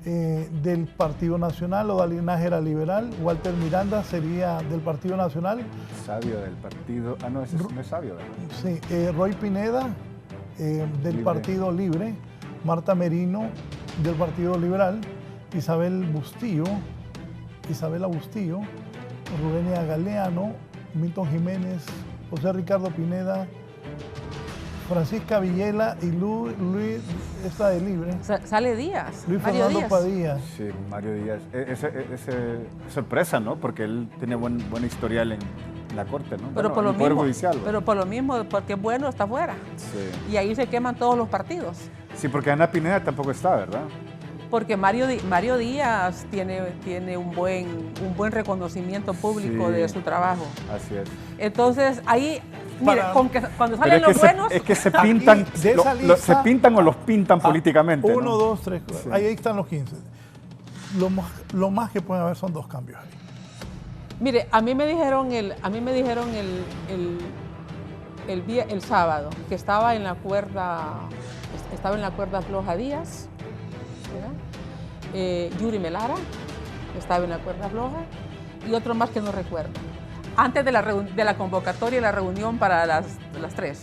del Partido Nacional. Odalí Nájera, liberal. Walter Miranda sería del Partido Nacional. Sabio del partido. Ah, no, ese no es Sabio, ¿verdad? Sí. Roy Pineda, del Libre. Partido Libre. Marta Merino, del Partido Liberal. Isabela Bustillo. Rubenia Galeano. Milton Jiménez. José Ricardo Pineda. Francisca Villela y Luis, esta de Libre. Sale Díaz. Luis Mario Fernando Díaz. Padilla. Sí, Mario Díaz. Sorpresa, ¿no? Porque él tiene buen historial en la Corte, ¿no? Pero Bueno, por lo en el Poder mismo, Judicial, ¿no? pero por lo mismo, porque es bueno, está fuera. Sí. Y ahí se queman todos los partidos. Sí, porque Ana Pineda tampoco está, ¿verdad? Porque Mario Díaz tiene un buen reconocimiento público Sí. de su trabajo. Así es. Entonces, ahí, mire, cuando Pero salen los buenos... es que se pintan, Aquí, de esa lista- se pintan o los pintan políticamente, 1, ¿no? 2, 3. Sí. Ahí están los 15. Lo más que pueden haber son 2 cambios ahí. Mire, a mí me dijeron el sábado que estaba en la cuerda floja Díaz, ¿verdad? Yuri Melara estaba en la cuerda floja y otro más que no recuerdo. Antes de la convocatoria y la reunión para las 3,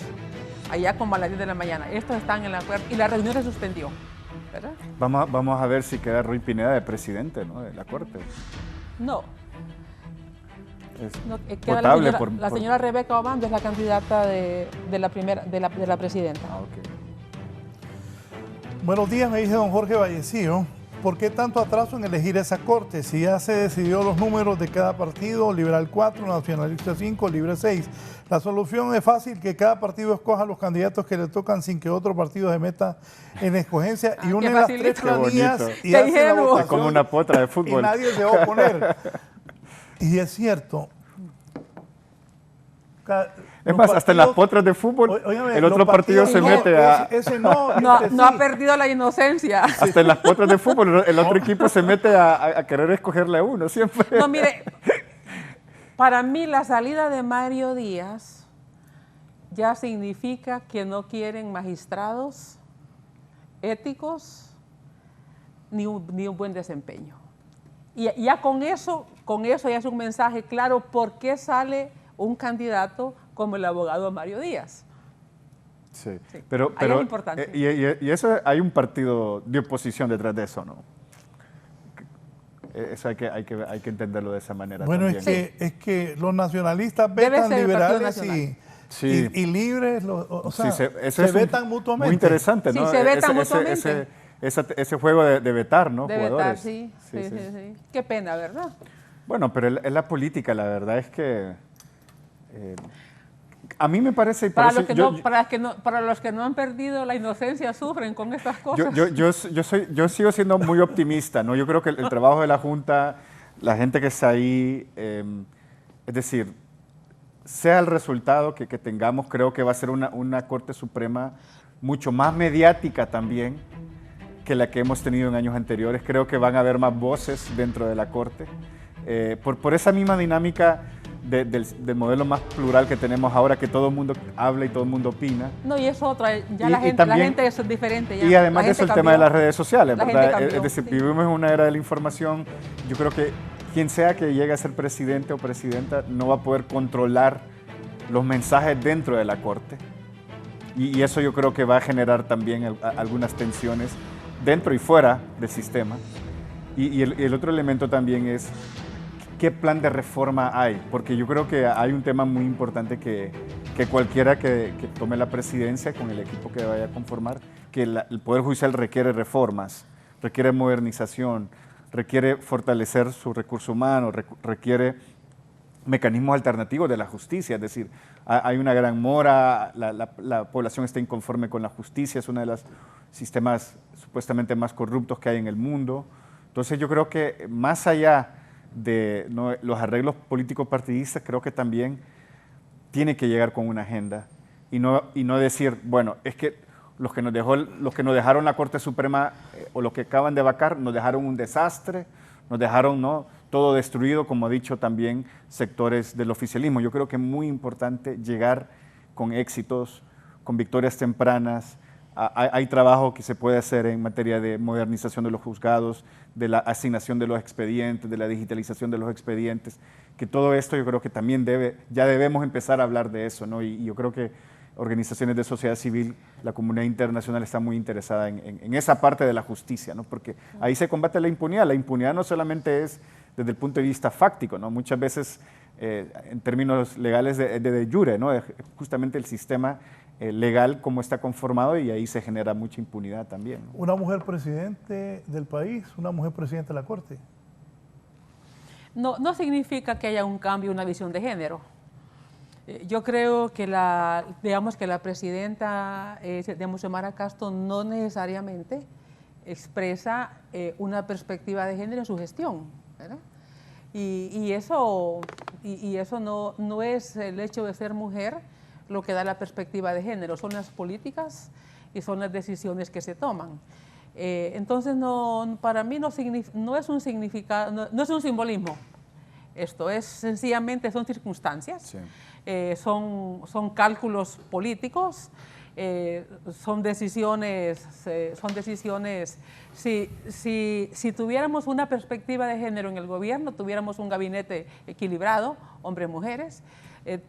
allá como a las 10 de la mañana. Estos están en la cuerda y la reunión se suspendió, ¿verdad? Vamos a ver si queda Ruy Pineda de presidente, ¿no? De la Corte. No. Es Queda votable la señora Rebeca Obando es la candidata de la presidenta. Ah, ok. Buenos días, me dice don Jorge Vallecillo. ¿Por qué tanto atraso en elegir esa corte? Si ya se decidió los números de cada partido, Liberal 4, Nacionalista 5, Libre 6. La solución es fácil, que cada partido escoja los candidatos que le tocan sin que otro partido se meta en la escogencia y une las 3 planillas y Qué hace la ingenuo. votación. Es como una potra de Y fútbol. nadie se va a oponer. Y es cierto. Es más, hasta en las potras de fútbol, Óigame, el otro los partido partidos se no, mete a... ese no, No, este no ha sí. perdido la inocencia. Hasta en las potras de fútbol, el otro equipo se mete a querer escogerle a uno siempre. No, mire, para mí la salida de Mario Díaz ya significa que no quieren magistrados éticos ni un buen desempeño. Y ya con eso ya es un mensaje claro por qué sale un candidato como el abogado Mario Díaz. Sí, Sí, pero ahí es importante. y eso hay un partido de oposición detrás de eso, ¿no? Eso hay que entenderlo de esa manera Bueno, también. es que los nacionalistas Debe vetan ser el Partido liberales Nacional. Sí. y libres, o sea, Sí, se vetan mutuamente. Muy interesante, Sí, ¿no? se vetan mutuamente. Ese juego de vetar, ¿no? De vetar, Jugadores. sí. Qué pena, ¿verdad? Bueno, pero es la política, la verdad es que a mí me parece... Para por eso para los que no han perdido la inocencia sufren con estas cosas. yo sigo siendo muy optimista, ¿no? Yo creo que el trabajo de la Junta, la gente que está ahí, es decir, sea el resultado que tengamos, creo que va a ser una Corte Suprema mucho más mediática también que la que hemos tenido en años anteriores. Creo que van a haber más voces dentro de la Corte. Por esa misma dinámica del modelo más plural que tenemos ahora, que todo el mundo habla y todo el mundo opina. No, y es otra, ya Y la también- gente es diferente. Ya. Y además La de eso, el gente tema de cambió. las redes sociales, La ¿verdad? gente cambió, Es decir, sí. vivimos en una era de la información. Yo creo que quien sea que llegue a ser presidente o presidenta no va a poder controlar los mensajes dentro de la Corte. Y eso yo creo que va a generar también algunas tensiones dentro y fuera del sistema. Y el otro elemento también es qué plan de reforma hay, porque yo creo que hay un tema muy importante que cualquiera que tome la presidencia con el equipo que vaya a conformar, que el Poder Judicial requiere reformas, requiere modernización, requiere fortalecer su recurso humano, requiere mecanismos alternativos de la justicia, es decir, hay una gran mora, la población está inconforme con la justicia, es uno de los sistemas supuestamente más corruptos que hay en el mundo. Entonces yo creo que más allá de los arreglos políticos partidistas, creo que también tiene que llegar con una agenda y no decir, bueno, es que los que nos dejaron la Corte Suprema o los que acaban de vacar nos dejaron un desastre, nos dejaron todo destruido, como ha dicho también sectores del oficialismo. Yo creo que es muy importante llegar con éxitos, con victorias tempranas. Hay trabajo que se puede hacer en materia de modernización de los juzgados, de la asignación de los expedientes, de la digitalización de los expedientes, que todo esto yo creo que también ya debemos empezar a hablar de eso, ¿no? Y yo creo que organizaciones de sociedad civil, la comunidad internacional está muy interesada en esa parte de la justicia, ¿no? Porque ahí se combate la impunidad. La impunidad no solamente es desde el punto de vista fáctico, ¿no? Muchas veces en términos legales de jure, ¿no? Justamente el sistema legal como está conformado y ahí se genera mucha impunidad también, ¿no? Una mujer presidente del país, una mujer presidente de la Corte. No significa que haya un cambio, una visión de género. Yo creo que la presidenta, Xiomara Castro, no necesariamente expresa una perspectiva de género en su gestión, ¿verdad? Y eso no es el hecho de ser mujer lo que da la perspectiva de género, son las políticas y son las decisiones que se toman. Entonces, para mí no es un significado, no es un simbolismo. Esto es sencillamente, son circunstancias, sí. Son cálculos políticos, son decisiones. Si tuviéramos una perspectiva de género en el gobierno, tuviéramos un gabinete equilibrado, hombres-mujeres,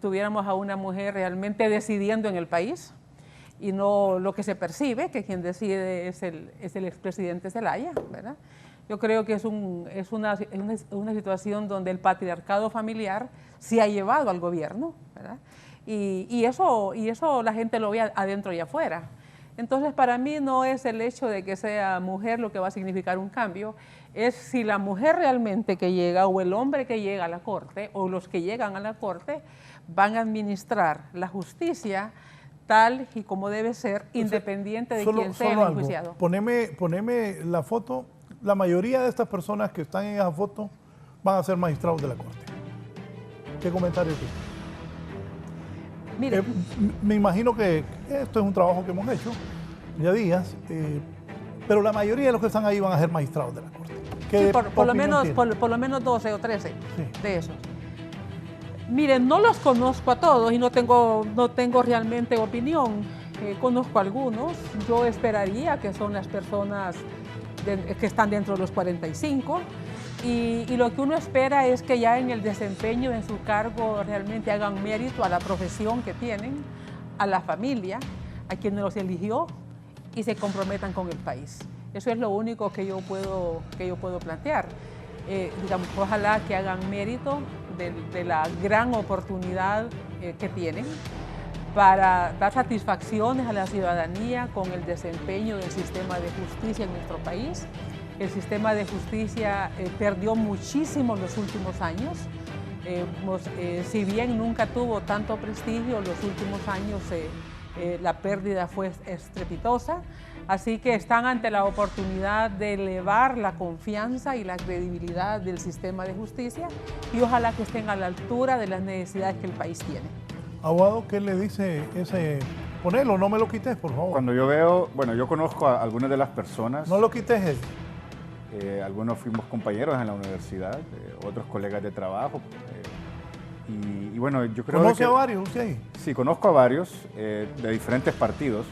tuviéramos a una mujer realmente decidiendo en el país y no lo que se percibe, que quien decide es el expresidente Zelaya, ¿verdad? Yo creo que es una situación donde el patriarcado familiar se ha llevado al gobierno, ¿verdad? Y eso la gente lo ve adentro y afuera. Entonces, para mí no es el hecho de que sea mujer lo que va a significar un cambio, es si la mujer realmente que llega o el hombre que llega a la Corte o los que llegan a la Corte van a administrar la justicia tal y como debe ser, independiente de quién sea el enjuiciado. Poneme la foto. La mayoría de estas personas que están en esa foto van a ser magistrados de la Corte. ¿Qué comentario tiene? Mire, me imagino que esto es un trabajo que hemos hecho ya días, pero la mayoría de los que están ahí van a ser magistrados de la Corte. Sí, por lo menos 12 o 13 sí. De esos. Miren, no los conozco a todos y no tengo realmente opinión. Conozco a algunos. Yo esperaría que son las personas que están dentro de los 45 y lo que uno espera es que ya en el desempeño en su cargo realmente hagan mérito a la profesión que tienen, a la familia, a quien los eligió y se comprometan con el país. Eso es lo único que yo puedo plantear. Digamos, ojalá que hagan mérito de la gran oportunidad que tienen para dar satisfacciones a la ciudadanía con el desempeño del sistema de justicia en nuestro país. El sistema de justicia perdió muchísimo en los últimos años. Si bien nunca tuvo tanto prestigio, en los últimos años la pérdida fue estrepitosa. Así que están ante la oportunidad de elevar la confianza y la credibilidad del sistema de justicia y ojalá que estén a la altura de las necesidades que el país tiene. Abogado, ¿qué le dice ese? Ponelo, no me lo quites, por favor. Cuando yo veo, bueno, yo conozco a algunas de las personas. No lo quites él. Algunos fuimos compañeros en la universidad, otros colegas de trabajo. Y bueno, yo creo ¿Conoce a varios usted ahí? Sí, conozco a varios de diferentes partidos.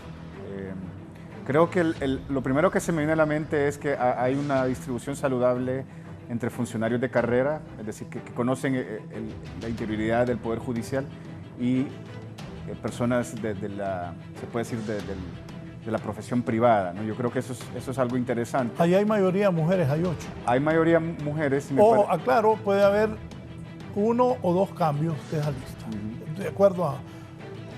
Creo que lo primero que se me viene a la mente es que hay una distribución saludable entre funcionarios de carrera, es decir, que conocen la interioridad del Poder Judicial y personas se puede decir, de la profesión privada, ¿no? Yo creo que eso es algo interesante. Ahí hay mayoría mujeres, hay 8. Hay mayoría mujeres. O, aclaro, puede haber 1 o 2 cambios de esa lista, de acuerdo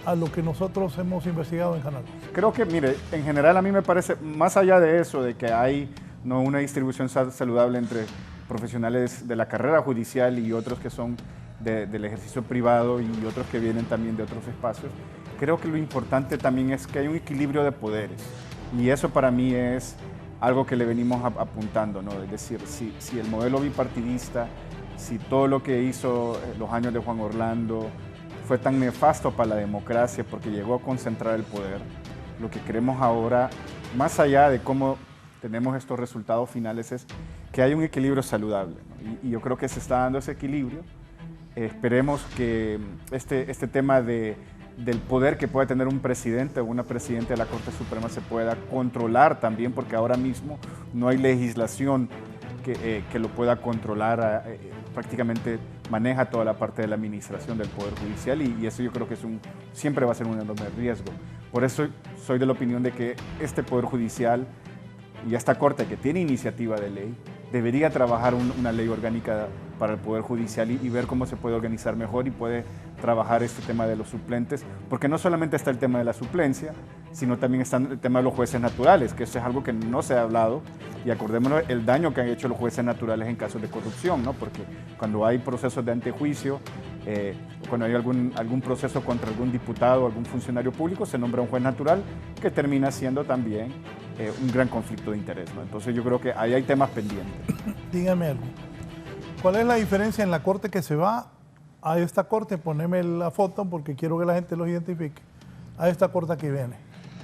a lo que nosotros hemos investigado en Canal 2. Creo que, mire, en general a mí me parece, más allá de eso, de que hay una distribución saludable entre profesionales de la carrera judicial y otros que son del ejercicio privado y otros que vienen también de otros espacios. Creo que lo importante también es que hay un equilibrio de poderes y eso para mí es algo que le venimos apuntando, ¿no? Es decir, si el modelo bipartidista, si todo lo que hizo los años de Juan Orlando fue tan nefasto para la democracia porque llegó a concentrar el poder, lo que queremos ahora, más allá de cómo tenemos estos resultados finales, es que hay un equilibrio saludable, ¿no? Y yo creo que se está dando ese equilibrio. Esperemos que este tema del poder que puede tener un presidente o una presidenta de la Corte Suprema se pueda controlar también, porque ahora mismo no hay legislación que lo pueda controlar, prácticamente maneja toda la parte de la administración del Poder Judicial y eso yo creo que siempre va a ser un enorme riesgo. Por eso soy de la opinión de que este Poder Judicial y esta Corte que tiene iniciativa de ley debería trabajar una ley orgánica para el Poder Judicial y ver cómo se puede organizar mejor y puede trabajar este tema de los suplentes, porque no solamente está el tema de la suplencia, sino también está el tema de los jueces naturales, que eso es algo que no se ha hablado, y acordémonos el daño que han hecho los jueces naturales en casos de corrupción, ¿no? Porque cuando hay procesos de antejuicio, cuando hay algún proceso contra algún diputado o algún funcionario público, se nombra un juez natural que termina siendo también un gran conflicto de interés, ¿no? Entonces yo creo que ahí hay temas pendientes. Dígame algo. ¿Cuál es la diferencia en la corte que se va a esta corte? Poneme la foto porque quiero que la gente los identifique. A esta corte que viene.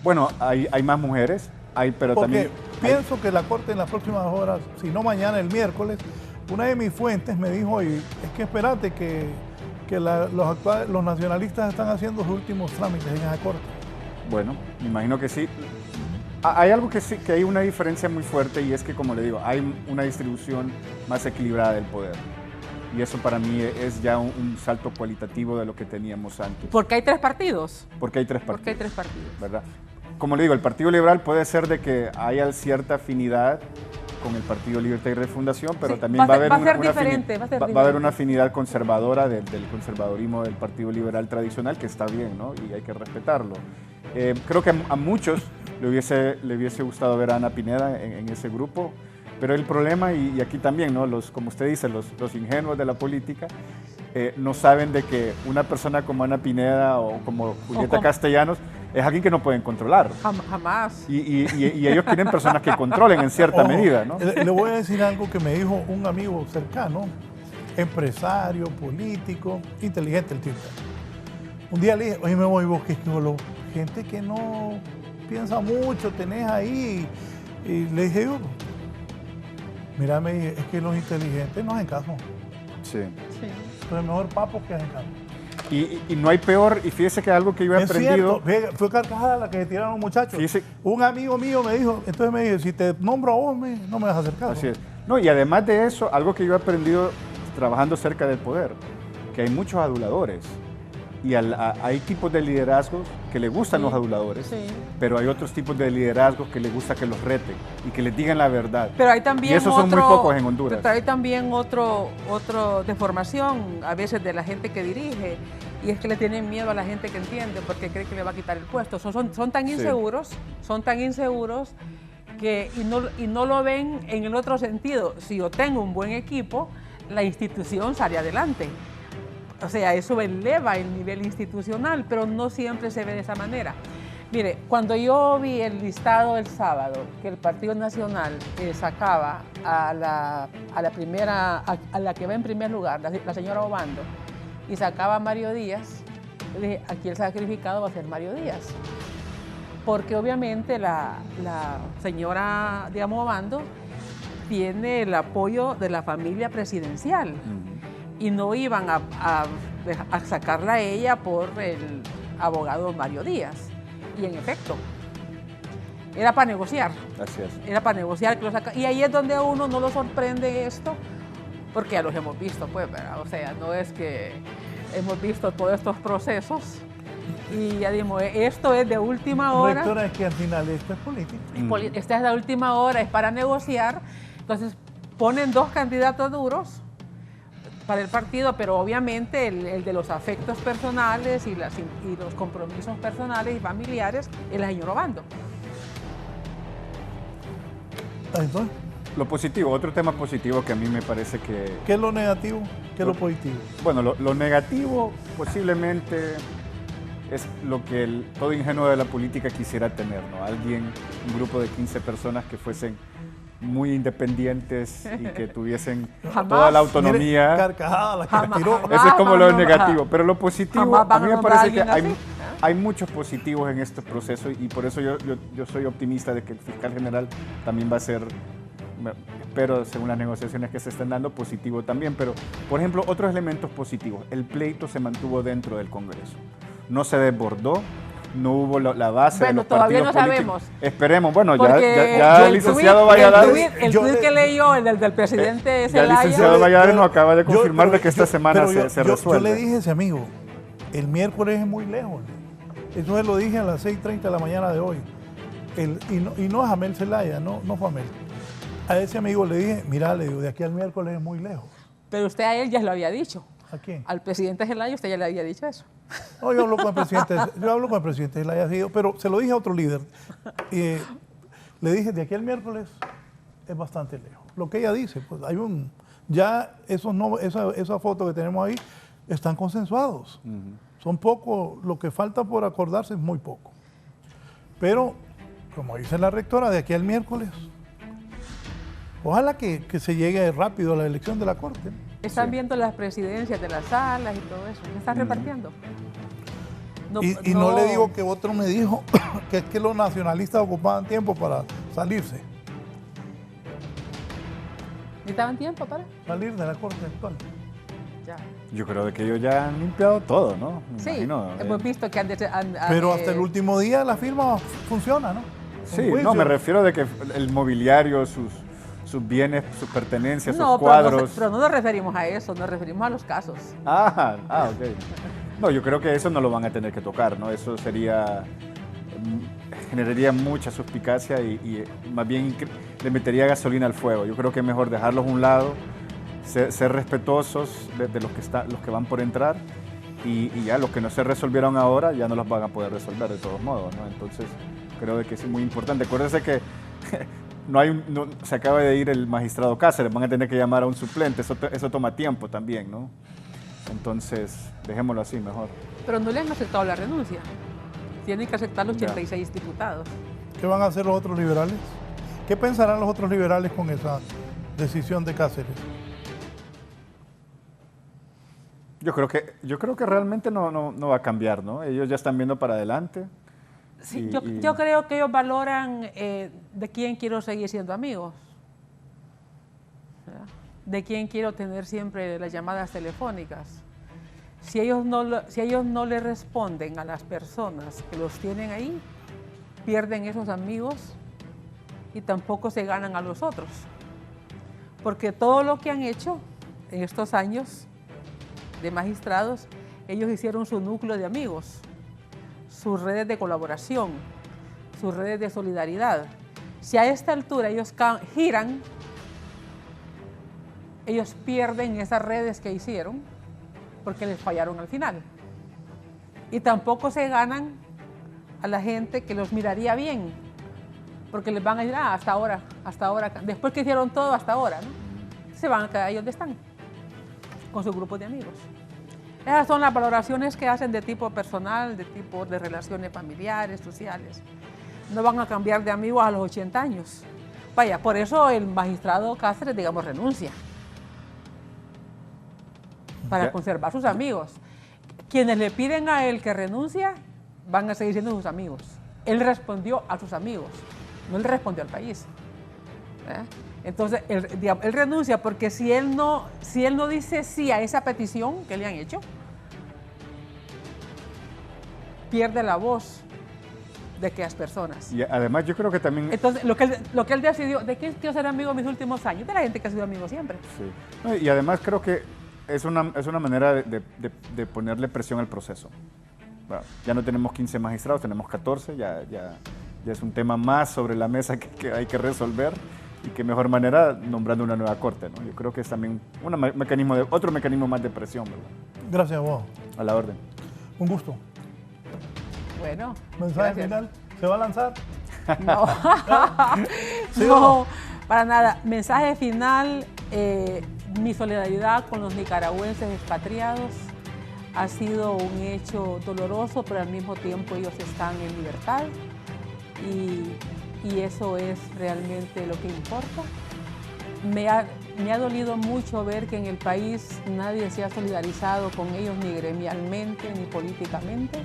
Bueno, hay más mujeres, pero porque también... pienso que la corte en las próximas horas, si no mañana, el miércoles, una de mis fuentes me dijo, es que espérate que los nacionalistas están haciendo sus últimos trámites en esa corte. Bueno, me imagino que sí. Hay algo que sí, que hay una diferencia muy fuerte y es que, como le digo, hay una distribución más equilibrada del poder. Y eso para mí es ya un salto cualitativo de lo que teníamos antes. Porque hay tres partidos. Porque hay tres partidos. Porque hay tres partidos. ¿Verdad? Como le digo, el Partido Liberal puede ser de que haya cierta afinidad con el Partido Libertad y Refundación, pero sí, también va a haber una afinidad conservadora del conservadorismo del Partido Liberal tradicional, que está bien, ¿no? Y hay que respetarlo. Creo que a muchos le hubiese gustado ver a Ana Pineda en ese grupo, pero el problema, y aquí también, ¿no? Como usted dice, los ingenuos de la política no saben de que una persona como Ana Pineda o como Julieta Castellanos es alguien que no pueden controlar. Jamás. Y ellos quieren personas que controlen en cierta medida, ¿no? Le voy a decir algo que me dijo un amigo cercano, empresario, político, inteligente el tipo. Un día le dije, oye, me voy vos, que gente que no piensa mucho tenés ahí. Y le dije yo, mira, me dije, es que los inteligentes no hacen caso. Sí. Entonces mejor papos que hacen caso. Y no hay peor, y fíjese que algo que yo he aprendido... Cierto, fue carcajada la que tiraron los muchachos. Fíjese, un amigo mío me dijo, entonces me dijo, si te nombro a vos, no me vas a hacer caso. Así es. No, y además de eso, algo que yo he aprendido trabajando cerca del poder, que hay muchos aduladores. Y hay tipos de liderazgos que le gustan los aduladores, pero hay otros tipos de liderazgos que le gusta que los reten y que les digan la verdad. Pero hay también y esos son muy pocos en Honduras. Pero hay también otro deformación a veces de la gente que dirige, y es que le tienen miedo a la gente que entiende porque cree que le va a quitar el puesto. Son tan inseguros, que y no lo ven en el otro sentido. Si yo tengo un buen equipo, la institución sale adelante. O sea, eso eleva el nivel institucional, pero no siempre se ve de esa manera. Mire, cuando yo vi el listado el sábado, que el Partido Nacional sacaba a la que va en primer lugar, la señora Obando, y sacaba a Mario Díaz, yo dije, aquí el sacrificado va a ser Mario Díaz. Porque obviamente la señora, digamos, Obando, tiene el apoyo de la familia presidencial. Y no iban a sacarla a ella por el abogado Mario Díaz. Y en efecto, era para negociar. Así es. Era para negociar que lo saca. Y ahí es donde a uno no lo sorprende esto, porque ya los hemos visto, pues, ¿verdad? O sea, no es que hemos visto todos estos procesos y ya dimos, esto es de última hora. Rectora, es que al final esto es político. Esta es la última hora, es para negociar. Entonces, ponen dos candidatos duros para el partido, pero obviamente el de los afectos personales y los compromisos personales y familiares es la señora Obando. Entonces, lo positivo, otro tema positivo que a mí me parece que... ¿qué es lo negativo? ¿Qué es lo positivo? Bueno, lo negativo posiblemente es lo que todo ingenuo de la política quisiera tener, ¿no? Un grupo de 15 personas que fuesen muy independientes y que tuviesen toda la autonomía. Mire, carcajada la que tiró. Eso es como lo negativo. Pero lo positivo, a mí me parece que así. hay muchos positivos en este proceso y por eso yo soy optimista de que el fiscal general también va a ser, espero, según las negociaciones que se están dando, positivo también. Pero, por ejemplo, otros elementos positivos. El pleito se mantuvo dentro del Congreso. No se desbordó. No hubo la base de los partidos políticos. Todavía no sabemos. Esperemos. Bueno, ya el licenciado Valladares... El tuit que leyó, el del presidente Zelaya... Ya el licenciado Valladares nos acaba de confirmar de que esta semana se resuelve. Yo le dije a ese amigo, el miércoles es muy lejos. Eso se lo dije a las 6:30 de la mañana de hoy. Y no es Amel Zelaya, no fue Amel. A ese amigo le dije, mira, le digo, de aquí al miércoles es muy lejos. Pero usted a él ya lo había dicho. ¿A quién? Al presidente Zelaya usted ya le había dicho eso. No, yo hablo con el presidente Zelaya, pero se lo dije a otro líder. Le dije, de aquí al miércoles es bastante lejos. Lo que ella dice, pues hay ya esa foto que tenemos ahí están consensuados. Son pocos, lo que falta por acordarse es muy poco. Pero, como dice la rectora, de aquí al miércoles, ojalá que se llegue rápido a la elección de la Corte. Están viendo las presidencias de las salas y todo eso. ¿Se están repartiendo? No le digo que otro me dijo que es que los nacionalistas ocupaban tiempo para salirse. ¿Necesitaban tiempo para salir de la Corte actual? Ya. Yo creo que ellos ya han limpiado todo, ¿no? Sí, hemos visto que pero hasta el último día la firma funciona, ¿no? Sí, no, me refiero de que el mobiliario, sus bienes, sus pertenencias, sus cuadros... Pero no nos referimos a eso, nos referimos a los casos. Ok. No, yo creo que eso no lo van a tener que tocar, ¿no? Eso generaría mucha suspicacia y más bien le metería gasolina al fuego. Yo creo que es mejor dejarlos a un lado, ser respetuosos de los que van por entrar y ya los que no se resolvieron ahora ya no los van a poder resolver de todos modos, ¿no? Entonces creo que es muy importante. Acuérdense que se acaba de ir el magistrado Cáceres, van a tener que llamar a un suplente, eso toma tiempo también, ¿no? Entonces, dejémoslo así mejor. Pero no le han aceptado la renuncia. Tienen que aceptar los 86 diputados. ¿Qué van a hacer los otros liberales? ¿Qué pensarán los otros liberales con esa decisión de Cáceres? Yo creo que realmente no va a cambiar, ¿no? Ellos ya están viendo para adelante. Sí, yo creo que ellos valoran de quién quiero seguir siendo amigos, ¿verdad? De quién quiero tener siempre las llamadas telefónicas. Si ellos no le responden a las personas que los tienen ahí, pierden esos amigos y tampoco se ganan a los otros. Porque todo lo que han hecho en estos años de magistrados, ellos hicieron su núcleo de amigos, sus redes de colaboración, sus redes de solidaridad. Si a esta altura ellos giran, ellos pierden esas redes que hicieron porque les fallaron al final. Y tampoco se ganan a la gente que los miraría bien, porque les van a decir, hasta ahora, después que hicieron todo, hasta ahora, ¿no? Se van a quedar ahí donde están, con su grupo de amigos. Esas son las valoraciones que hacen de tipo personal, de tipo de relaciones familiares, sociales. No van a cambiar de amigos a los 80 años. Vaya, por eso el magistrado Cáceres, digamos, renuncia. Para conservar sus amigos. Quienes le piden a él que renuncia, van a seguir siendo sus amigos. Él respondió a sus amigos, no le respondió al país. Entonces, él renuncia porque si él no dice sí a esa petición que le han hecho, pierde la voz de aquellas personas. Y además yo creo que también... Entonces, lo que él decidió, ¿de quién quiero ser amigo en mis últimos años? De la gente que ha sido amigo siempre. Sí. No, y además creo que es una manera de ponerle presión al proceso. Bueno, ya no tenemos 15 magistrados, tenemos 14, ya es un tema más sobre la mesa que hay que resolver. Y qué mejor manera nombrando una nueva corte, ¿no? Yo creo que es también otro mecanismo más de presión, ¿verdad? Gracias a vos. A la orden. Un gusto. Bueno. ¿Mensaje final? ¿Se va a lanzar? No. ¿Sí no, para nada. Mensaje final, mi solidaridad con los nicaragüenses expatriados. Ha sido un hecho doloroso, pero al mismo tiempo ellos están en libertad y eso es realmente lo que importa. Me ha dolido mucho ver que en el país nadie se ha solidarizado con ellos ni gremialmente ni políticamente,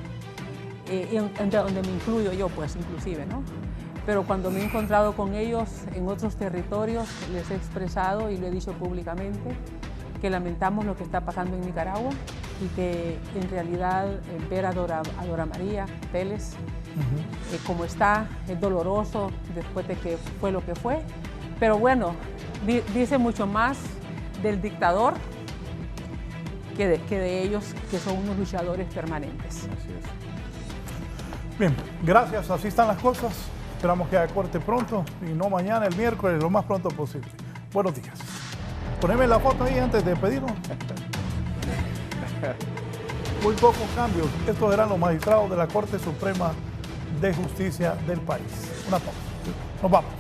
entre donde me incluyo yo, pues inclusive, ¿no? Pero cuando me he encontrado con ellos en otros territorios, les he expresado y lo he dicho públicamente que lamentamos lo que está pasando en Nicaragua y que en realidad ver a Dora María Vélez como está es doloroso después de que fue lo que fue. Pero bueno, dice mucho más del dictador que de ellos, que son unos luchadores permanentes. Así es. Bien, gracias, así están las cosas. Esperamos que haya corte pronto y no mañana, el miércoles, lo más pronto posible. Buenos días. Poneme la foto ahí antes de pedirnos. Muy pocos cambios. Estos eran los magistrados de la Corte Suprema de Justicia del país. Una pausa. Nos vamos.